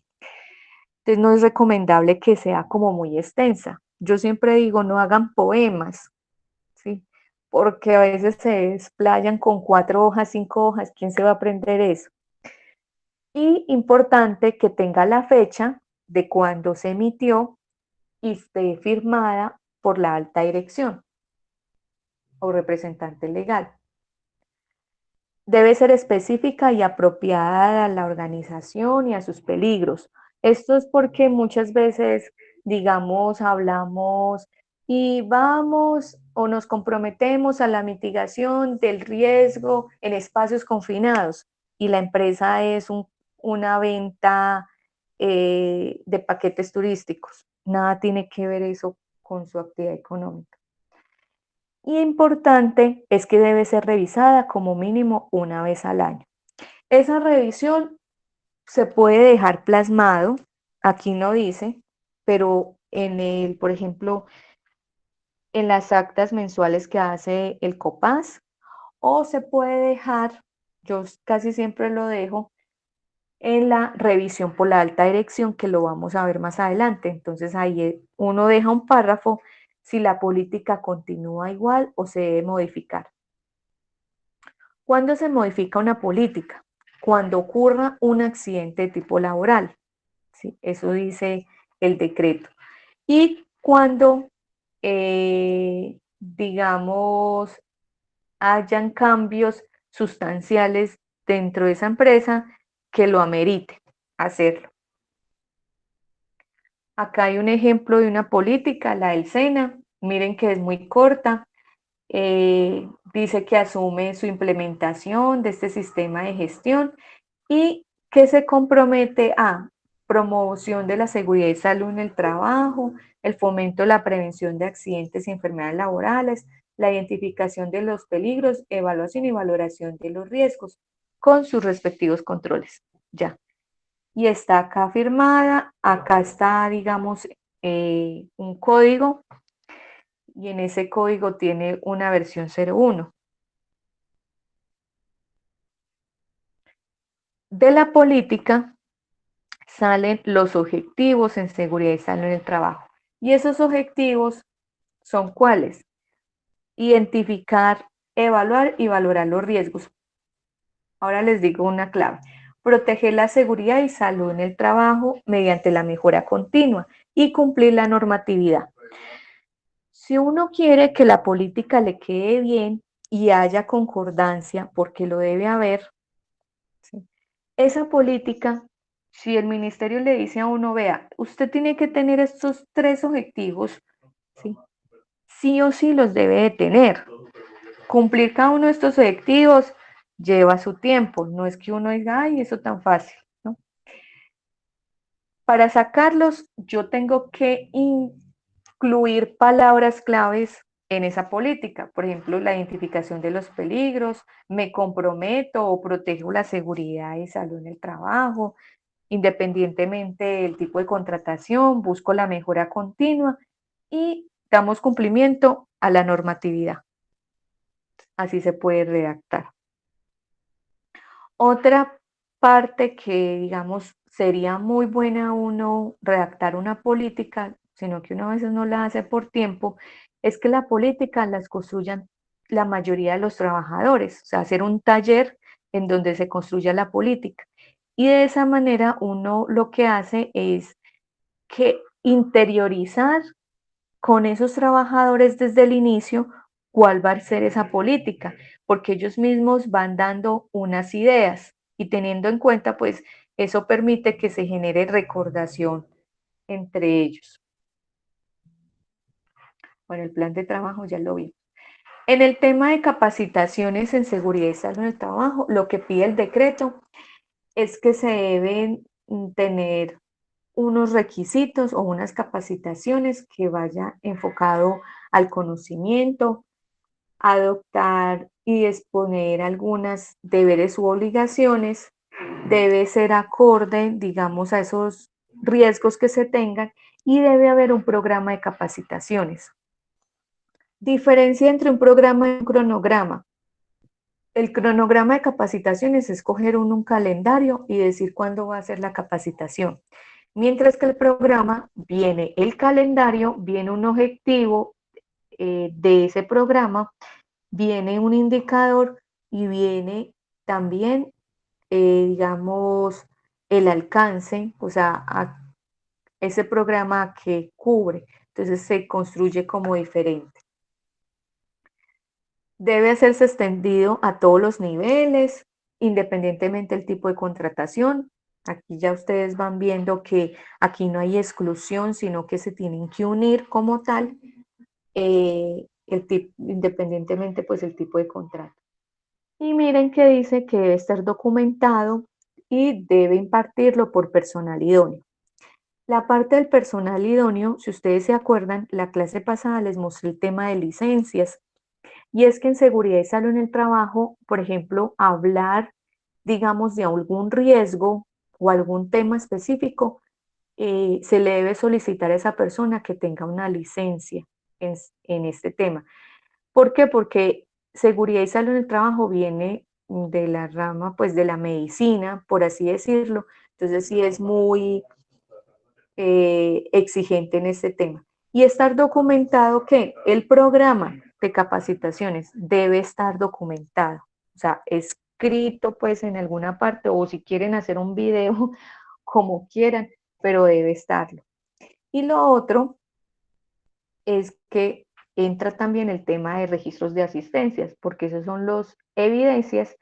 entonces no es recomendable que sea como muy extensa. Yo siempre digo, no hagan poemas, ¿sí? Porque a veces se desplayan con 4 hojas, 5 hojas, ¿quién se va a aprender eso? Y importante que tenga la fecha de cuando se emitió y esté firmada por la alta dirección o representante legal. Debe ser específica y apropiada a la organización y a sus peligros. Esto es porque muchas veces, digamos, hablamos y vamos o nos comprometemos a la mitigación del riesgo en espacios confinados y la empresa es una venta de paquetes turísticos. Nada tiene que ver eso con su actividad económica. Y importante es que debe ser revisada como mínimo una vez al año. Esa revisión se puede dejar plasmado, aquí no dice, pero por ejemplo, en las actas mensuales que hace el COPAS, o se puede dejar, yo casi siempre lo dejo, en la revisión por la alta dirección, que lo vamos a ver más adelante. Entonces ahí uno deja un párrafo si la política continúa igual o se debe modificar. ¿Cuándo se modifica una política? Cuando ocurra un accidente de tipo laboral. ¿Sí? Eso dice el decreto. Y cuando, digamos, hayan cambios sustanciales dentro de esa empresa que lo ameriten hacerlo. Acá hay un ejemplo de una política, la del SENA. Miren que es muy corta. Dice que asume su implementación de este sistema de gestión y que se compromete a promoción de la seguridad y salud en el trabajo, el fomento de la prevención de accidentes y enfermedades laborales, la identificación de los peligros, evaluación y valoración de los riesgos con sus respectivos controles. Ya. Y está acá firmada, acá está, digamos, un código y en ese código tiene una versión 01. De la política salen los objetivos en seguridad y salud en el trabajo. Y esos objetivos son cuáles? Identificar, evaluar y valorar los riesgos. Ahora les digo una clave. Proteger la seguridad y salud en el trabajo mediante la mejora continua y cumplir la normatividad. Si uno quiere que la política le quede bien y haya concordancia, porque lo debe haber, ¿sí? Esa política, si el ministerio le dice a uno, vea, usted tiene que tener estos 3 objetivos, ¿sí? Sí o sí los debe de tener. Cumplir cada uno de estos objetivos lleva su tiempo, no es que uno diga, ay, eso tan fácil, ¿no? Para sacarlos, yo tengo que incluir palabras claves en esa política, por ejemplo, la identificación de los peligros, me comprometo o protejo la seguridad y salud en el trabajo, independientemente del tipo de contratación, busco la mejora continua y damos cumplimiento a la normatividad. Así se puede redactar. Otra parte que, digamos, sería muy buena uno redactar una política, sino que uno a veces no la hace por tiempo, es que la política las construyan la mayoría de los trabajadores, o sea, hacer un taller en donde se construya la política. Y de esa manera uno lo que hace es que interiorizar con esos trabajadores desde el inicio cuál va a ser esa política, porque ellos mismos van dando unas ideas y teniendo en cuenta, pues eso permite que se genere recordación entre ellos. Bueno, el plan de trabajo ya lo vi. En el tema de capacitaciones en seguridad y salud en el trabajo, lo que pide el decreto es que se deben tener unos requisitos o unas capacitaciones que vaya enfocado al conocimiento, adoptar y exponer algunas deberes u obligaciones, debe ser acorde, digamos, a esos riesgos que se tengan y debe haber un programa de capacitaciones. Diferencia entre un programa y un cronograma. El cronograma de capacitaciones es coger un calendario y decir cuándo va a ser la capacitación. Mientras que el programa viene el calendario, viene un objetivo de ese programa, viene un indicador y viene también, digamos, el alcance, o sea, ese programa que cubre. Entonces se construye como diferente. Debe hacerse extendido a todos los niveles, independientemente del tipo de contratación. Aquí ya ustedes van viendo que aquí no hay exclusión, sino que se tienen que unir como tal, independientemente pues el tipo de contrato. Y miren que dice que debe estar documentado y debe impartirlo por personal idóneo. La parte del personal idóneo, si ustedes se acuerdan, la clase pasada les mostré el tema de licencias. Y es que en seguridad y salud en el trabajo, por ejemplo, hablar, digamos, de algún riesgo o algún tema específico, se le debe solicitar a esa persona que tenga una licencia en este tema. ¿Por qué? Porque seguridad y salud en el trabajo viene de la rama, pues, de la medicina, por así decirlo. Entonces, sí es muy exigente en este tema. Y estar documentado que el programa de capacitaciones debe estar documentado, o sea, escrito pues en alguna parte o si quieren hacer un video, como quieran, pero debe estarlo. Y lo otro es que entra también el tema de registros de asistencias, porque esos son las evidencias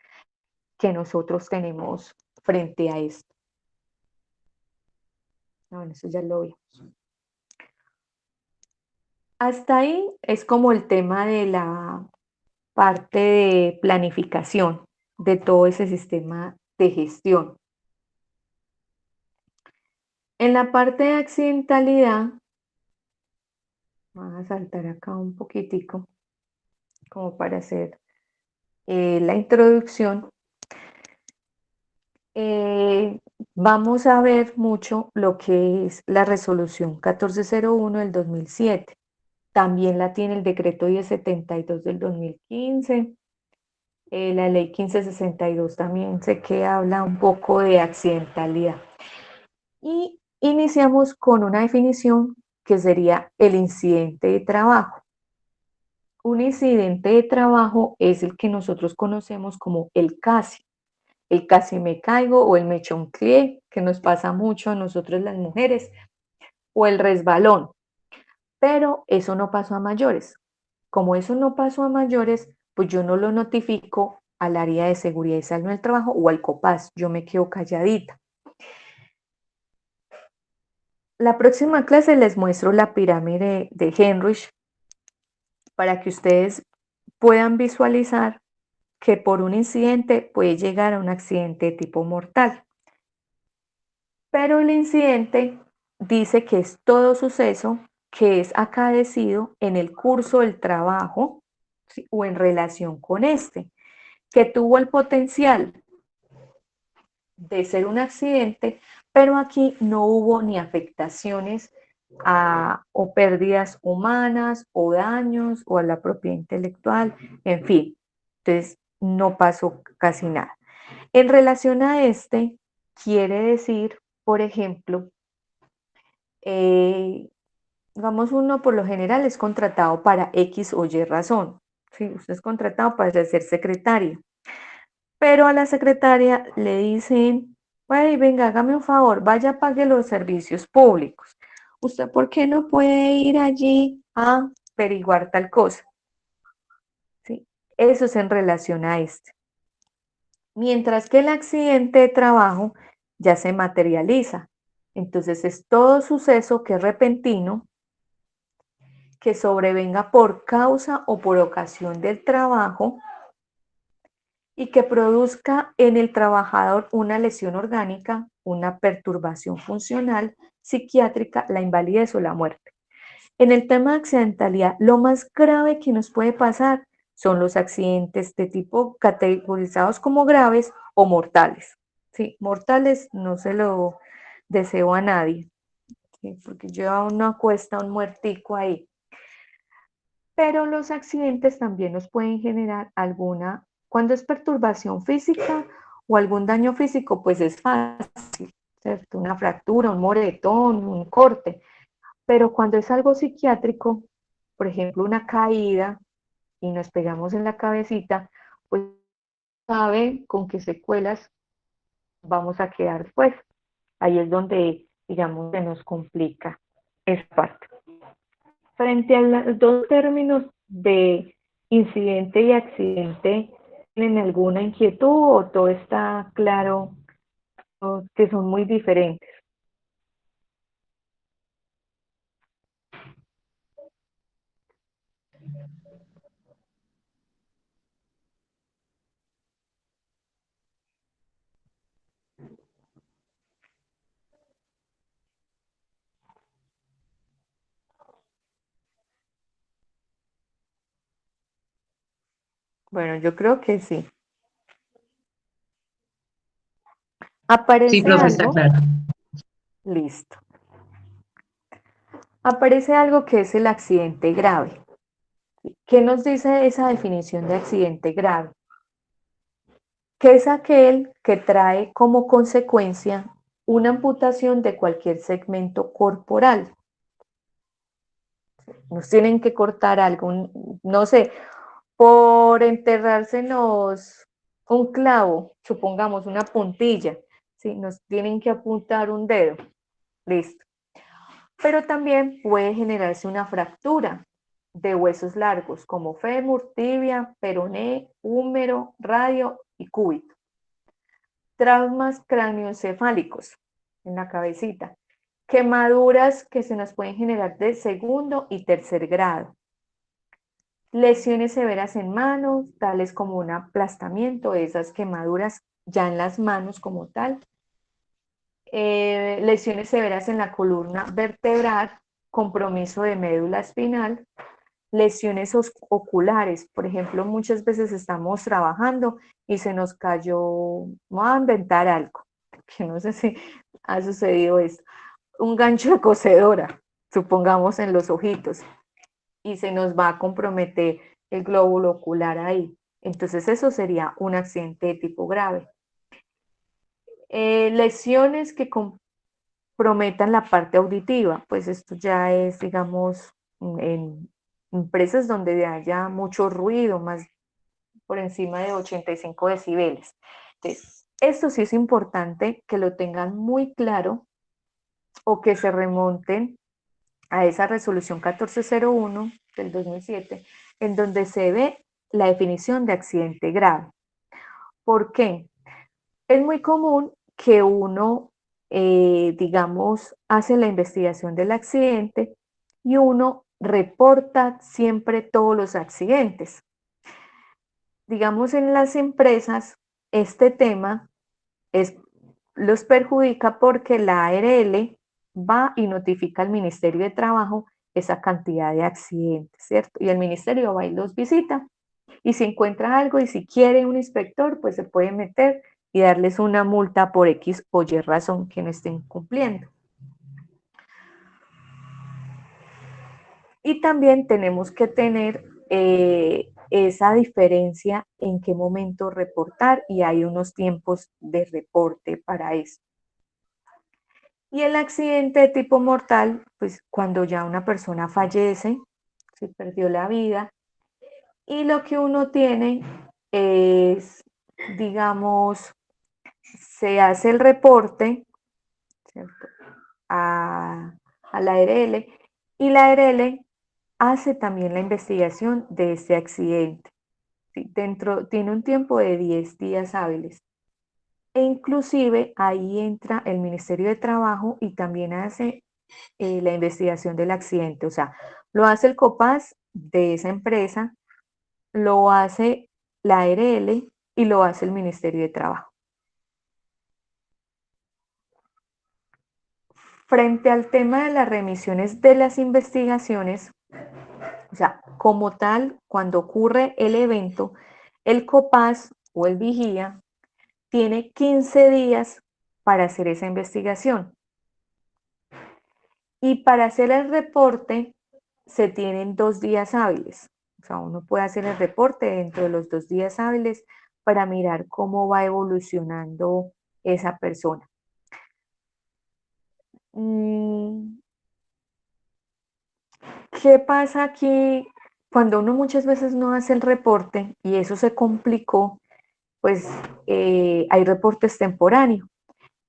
que nosotros tenemos frente a esto. Bueno, eso ya lo vimos. Hasta ahí es como el tema de la parte de planificación de todo ese sistema de gestión. En la parte de accidentalidad, vamos a saltar acá un poquitico como para hacer la introducción. Eh, Vamos a ver mucho lo que es la resolución 1401 del 2007. También la tiene el decreto 1072 del 2015. La ley 1562 también sé que habla un poco de accidentalidad. Y iniciamos con una definición que sería el incidente de trabajo. Un incidente de trabajo es el que nosotros conocemos como el casi me caigo o el me chonclé, que nos pasa mucho a nosotros las mujeres, o el resbalón. Pero eso no pasó a mayores. Como eso no pasó a mayores, pues yo no lo notifico al área de seguridad y salud en el trabajo o al COPAS, yo me quedo calladita. La próxima clase les muestro la pirámide de Henrich para que ustedes puedan visualizar que por un incidente puede llegar a un accidente de tipo mortal. Pero el incidente dice que es todo suceso que es acaecido en el curso del trabajo, ¿sí?, o en relación con este, que tuvo el potencial de ser un accidente, pero aquí no hubo ni afectaciones o pérdidas humanas o daños o a la propiedad intelectual, en fin. Entonces, no pasó casi nada. En relación a este, quiere decir, por ejemplo, eh, digamos, uno por lo general es contratado para X o Y razón. ¿Sí? Usted es contratado para ser secretario. Pero a la secretaria le dicen, "Ay, venga, hágame un favor, vaya, pague los servicios públicos. ¿Usted por qué no puede ir allí a averiguar tal cosa?" ¿Sí? Eso es en relación a este. Mientras que el accidente de trabajo ya se materializa. Entonces es todo suceso que es repentino, que sobrevenga por causa o por ocasión del trabajo y que produzca en el trabajador una lesión orgánica, una perturbación funcional, psiquiátrica, la invalidez o la muerte. En el tema de accidentalidad, lo más grave que nos puede pasar son los accidentes de tipo categorizados como graves o mortales. Sí, mortales no se lo deseo a nadie, ¿sí?, porque lleva una cuesta, un muertico ahí. Pero los accidentes también nos pueden generar alguna, cuando es perturbación física o algún daño físico, pues es fácil, ¿cierto? Una fractura, un moretón, un corte. Pero cuando es algo psiquiátrico, por ejemplo, una caída y nos pegamos en la cabecita, pues sabe con qué secuelas vamos a quedar después. Ahí es donde, digamos, se nos complica esa parte. Frente a los dos términos de incidente y accidente tienen alguna inquietud o todo está claro, o que son muy diferentes? Bueno, yo creo que sí. Sí, Aparece profe, está algo, claro. listo. Aparece algo que es el accidente grave. ¿Qué nos dice esa definición de accidente grave? Que es aquel que trae como consecuencia una amputación de cualquier segmento corporal. Nos tienen que cortar algo, no sé, por enterrársenos un clavo, supongamos una puntilla, ¿sí? Nos tienen que apuntar un dedo, listo. Pero también puede generarse una fractura de huesos largos como fémur, tibia, peroné, húmero, radio y cúbito. Traumas cráneoencefálicos en la cabecita. Quemaduras que se nos pueden generar de segundo y tercer grado. Lesiones severas en manos, tales como un aplastamiento, esas quemaduras ya en las manos como tal. Lesiones severas en la columna vertebral, compromiso de médula espinal, lesiones oculares. Por ejemplo, muchas veces estamos trabajando y se nos cayó, voy a inventar algo, que no sé si ha sucedido esto, un gancho de cocedora, supongamos en los ojitos, y se nos va a comprometer el glóbulo ocular ahí. Entonces eso sería un accidente de tipo grave. Lesiones que comprometan la parte auditiva, pues esto ya es, digamos, en empresas donde haya mucho ruido, más por encima de 85 decibeles. Entonces, esto sí es importante que lo tengan muy claro o que se remonten a esa resolución 1401 del 2007, en donde se ve la definición de accidente grave. ¿Por qué? Es muy común que uno, digamos, hace la investigación del accidente y uno reporta siempre todos los accidentes. Digamos, en las empresas, este tema es, los perjudica porque la ARL va y notifica al Ministerio de Trabajo esa cantidad de accidentes, ¿cierto? Y el ministerio va y los visita y si encuentra algo y si quiere un inspector, pues se puede meter y darles una multa por X o Y razón que no estén cumpliendo. Y también tenemos que tener esa diferencia en qué momento reportar y hay unos tiempos de reporte para eso. Y el accidente de tipo mortal, pues cuando ya una persona fallece, se perdió la vida, y lo que uno tiene es, digamos, se hace el reporte, ¿cierto? A la ARL y la ARL hace también la investigación de este accidente. ¿Sí? Tiene un tiempo de 10 días hábiles. E inclusive ahí entra el Ministerio de Trabajo y también hace la investigación del accidente. O sea, lo hace el COPAS de esa empresa, lo hace la ARL y lo hace el Ministerio de Trabajo. Frente al tema de las remisiones de las investigaciones, o sea, como tal, cuando ocurre el evento, el COPAS o el vigía tiene 15 días para hacer esa investigación. Y para hacer el reporte se tienen 2 días hábiles. O sea, uno puede hacer el reporte dentro de los 2 días hábiles para mirar cómo va evolucionando esa persona. ¿Qué pasa aquí cuando uno muchas veces no hace el reporte y eso se complicó? Pues hay reportes temporáneos.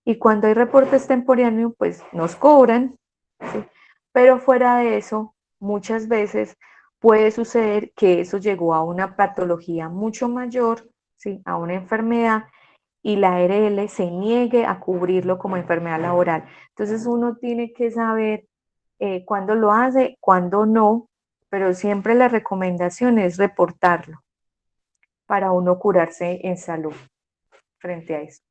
Y cuando hay reportes temporáneos, pues nos cobran, ¿sí? Pero fuera de eso, muchas veces puede suceder que eso llegó a una patología mucho mayor, ¿sí? A una enfermedad, y la ARL se niegue a cubrirlo como enfermedad laboral. Entonces uno tiene que saber cuándo lo hace, cuándo no, pero siempre la recomendación es reportarlo para uno curarse en salud frente a eso.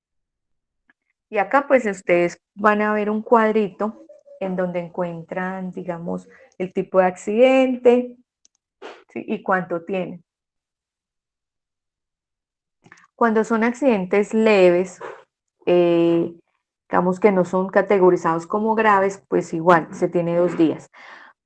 Y acá pues ustedes van a ver un cuadrito en donde encuentran, digamos, el tipo de accidente, ¿sí? Y cuánto tiene. Cuando son accidentes leves, digamos que no son categorizados como graves, pues igual se tiene 2 días.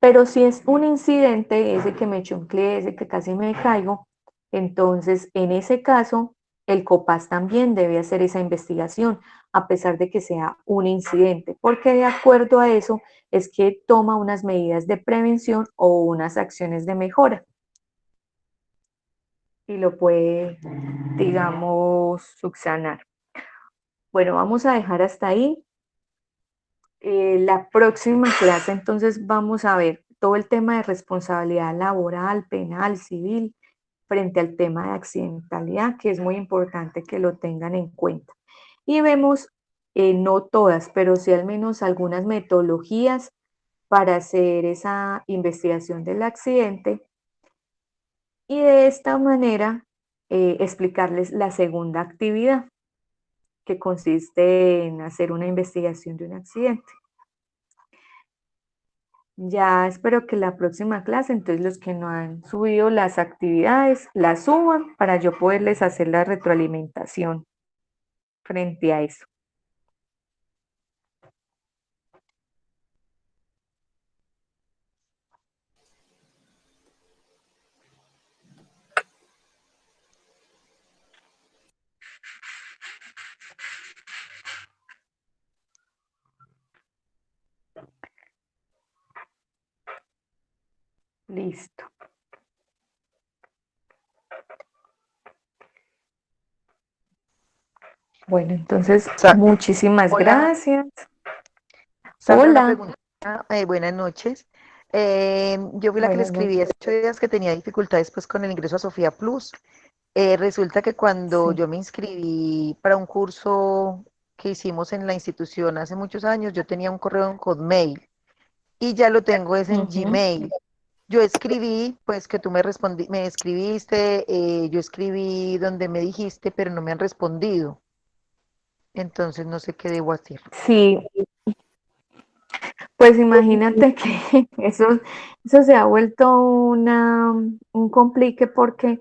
Pero si es un incidente, ese que me chuncle, ese que casi me caigo, entonces en ese caso el COPAS también debe hacer esa investigación, a pesar de que sea un incidente, porque de acuerdo a eso es que toma unas medidas de prevención o unas acciones de mejora y lo puede, digamos, subsanar. Bueno, vamos a dejar hasta ahí. La próxima clase entonces vamos a ver todo el tema de responsabilidad laboral, penal, civil, frente al tema de accidentalidad, que es muy importante que lo tengan en cuenta. Y vemos, no todas, pero sí al menos algunas metodologías para hacer esa investigación del accidente y de esta manera explicarles la segunda actividad, que consiste en hacer una investigación de un accidente. Ya espero que la próxima clase, entonces los que no han subido las actividades, las suban para yo poderles hacer la retroalimentación frente a eso. Listo. Bueno, entonces muchísimas Hola, gracias. Sandra, una Hola, pregunta. Buenas noches. Yo fui la que le buenas escribí noches. hace 8 días que tenía dificultades pues con el ingreso a Sofía Plus. Resulta que cuando Sí. yo me inscribí para un curso que hicimos en la institución hace muchos años, yo tenía un correo en Hotmail y ya lo tengo es en Ujú. Gmail. Yo escribí, pues que tú me escribiste, yo escribí donde me dijiste, pero no me han respondido. Entonces no sé qué debo hacer. Sí, pues imagínate que eso se ha vuelto un complique porque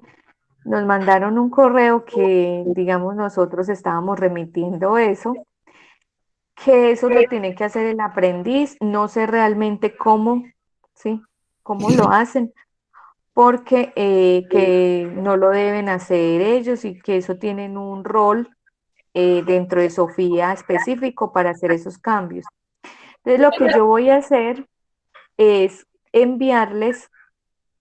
nos mandaron un correo que, digamos, nosotros estábamos remitiendo eso, que eso lo tiene que hacer el aprendiz, no sé realmente cómo, ¿sí? Cómo lo hacen, porque que no lo deben hacer ellos y que eso tienen un rol dentro de Sofía específico para hacer esos cambios. Entonces, lo que yo voy a hacer es enviarles,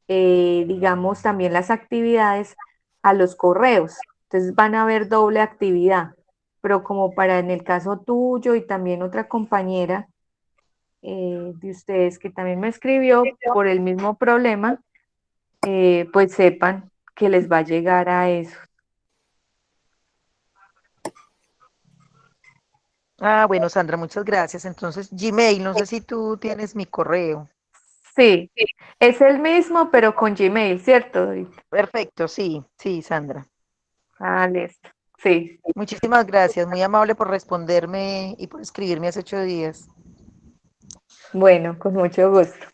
digamos, también las actividades a los correos. Entonces van a ver doble actividad, pero como para en el caso tuyo y también otra compañera de ustedes que también me escribió por el mismo problema, pues sepan que les va a llegar a eso. Ah, bueno, Sandra, muchas gracias. Entonces, Gmail, no sé si tú tienes mi correo. Sí, es el mismo, pero con Gmail, ¿cierto? Perfecto, sí, sí, Sandra. Ah, listo. Sí, Muchísimas gracias, muy amable por responderme y por escribirme hace 8 días. bueno, con mucho gusto.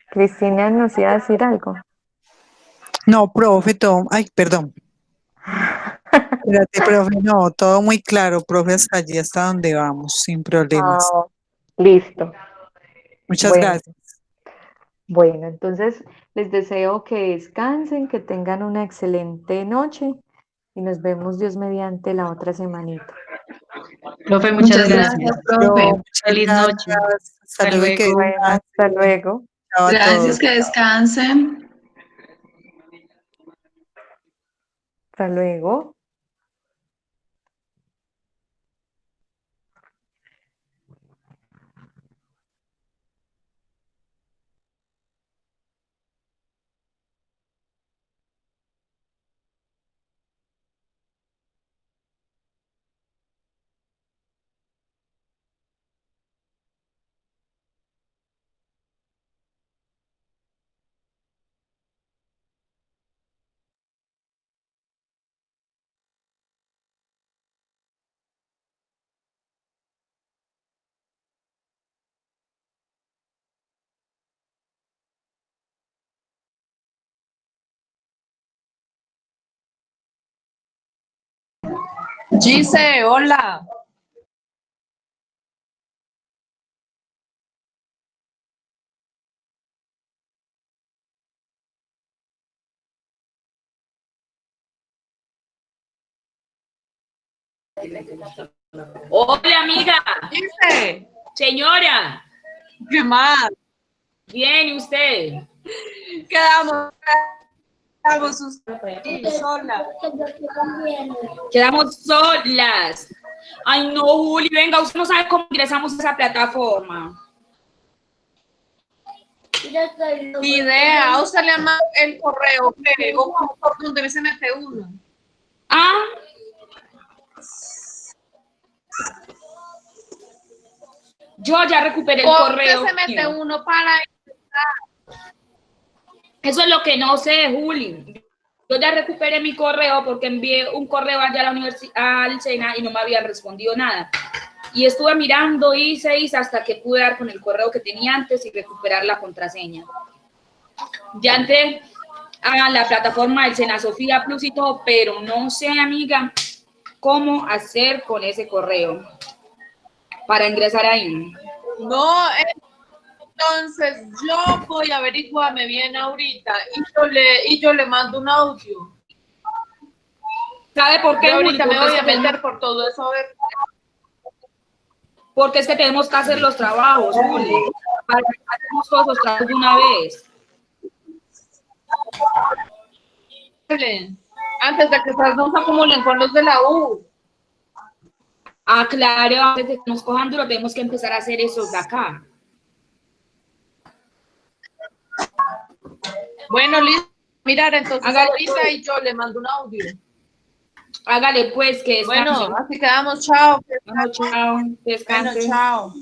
Cristina nos iba a decir algo. No, profe, todo, ay, perdón, espérate, profe, no, todo muy claro, profe, hasta allí, hasta donde vamos, sin problemas. Ah, listo. Muchas Bueno, gracias. bueno, entonces les deseo que descansen, que tengan una excelente noche y nos vemos Dios mediante la otra semanita. Profe, muchas Muchas gracias, gracias, yo, profe. muchas Feliz noche. gracias, hasta Hasta luego y que luego. Bueno, hasta descansen. luego. Chao a Gracias, todos. que descansen. Hasta luego. Gise, hola. Hola, amiga. Gise, Señora. ¿qué más? Bien, ¿y usted? Quedamos sola. Quedamos solas. Ay, no, Juli, venga, usted no sabe cómo ingresamos a esa plataforma. Ni idea, a usted le llama el correo, ¿qué? O por donde se mete uno. Ah, yo ya recuperé el ¿Por correo. qué se mete uno para Eso es lo que no sé, Juli. Yo ya recuperé mi correo porque envié un correo allá a la universidad, al SENA, y no me habían respondido nada. Y estuve mirando, hice hasta que pude dar con el correo que tenía antes y recuperar la contraseña. Ya entré a la plataforma del SENA Sofía Plus y todo, pero no sé, amiga, cómo hacer con ese correo para ingresar ahí. No, entonces yo voy a averiguarme bien ahorita y yo le mando un audio. ¿Sabe por qué, Yo ahorita Juli? me voy a meter por todo eso a ver. Porque es que tenemos que hacer los trabajos, Juli. Hacemos todos los trabajos de una vez. Antes de que nos acumulen con los de la U. Ah, claro, antes de que nos cojan duro, tenemos que empezar a hacer esos de acá. Bueno, listo. Mirar, entonces Hágale, ahorita pues. y yo le mando un audio. Hágale pues que descanse. Bueno, así quedamos, chao. Bueno, chao, Bueno, descanse. chao.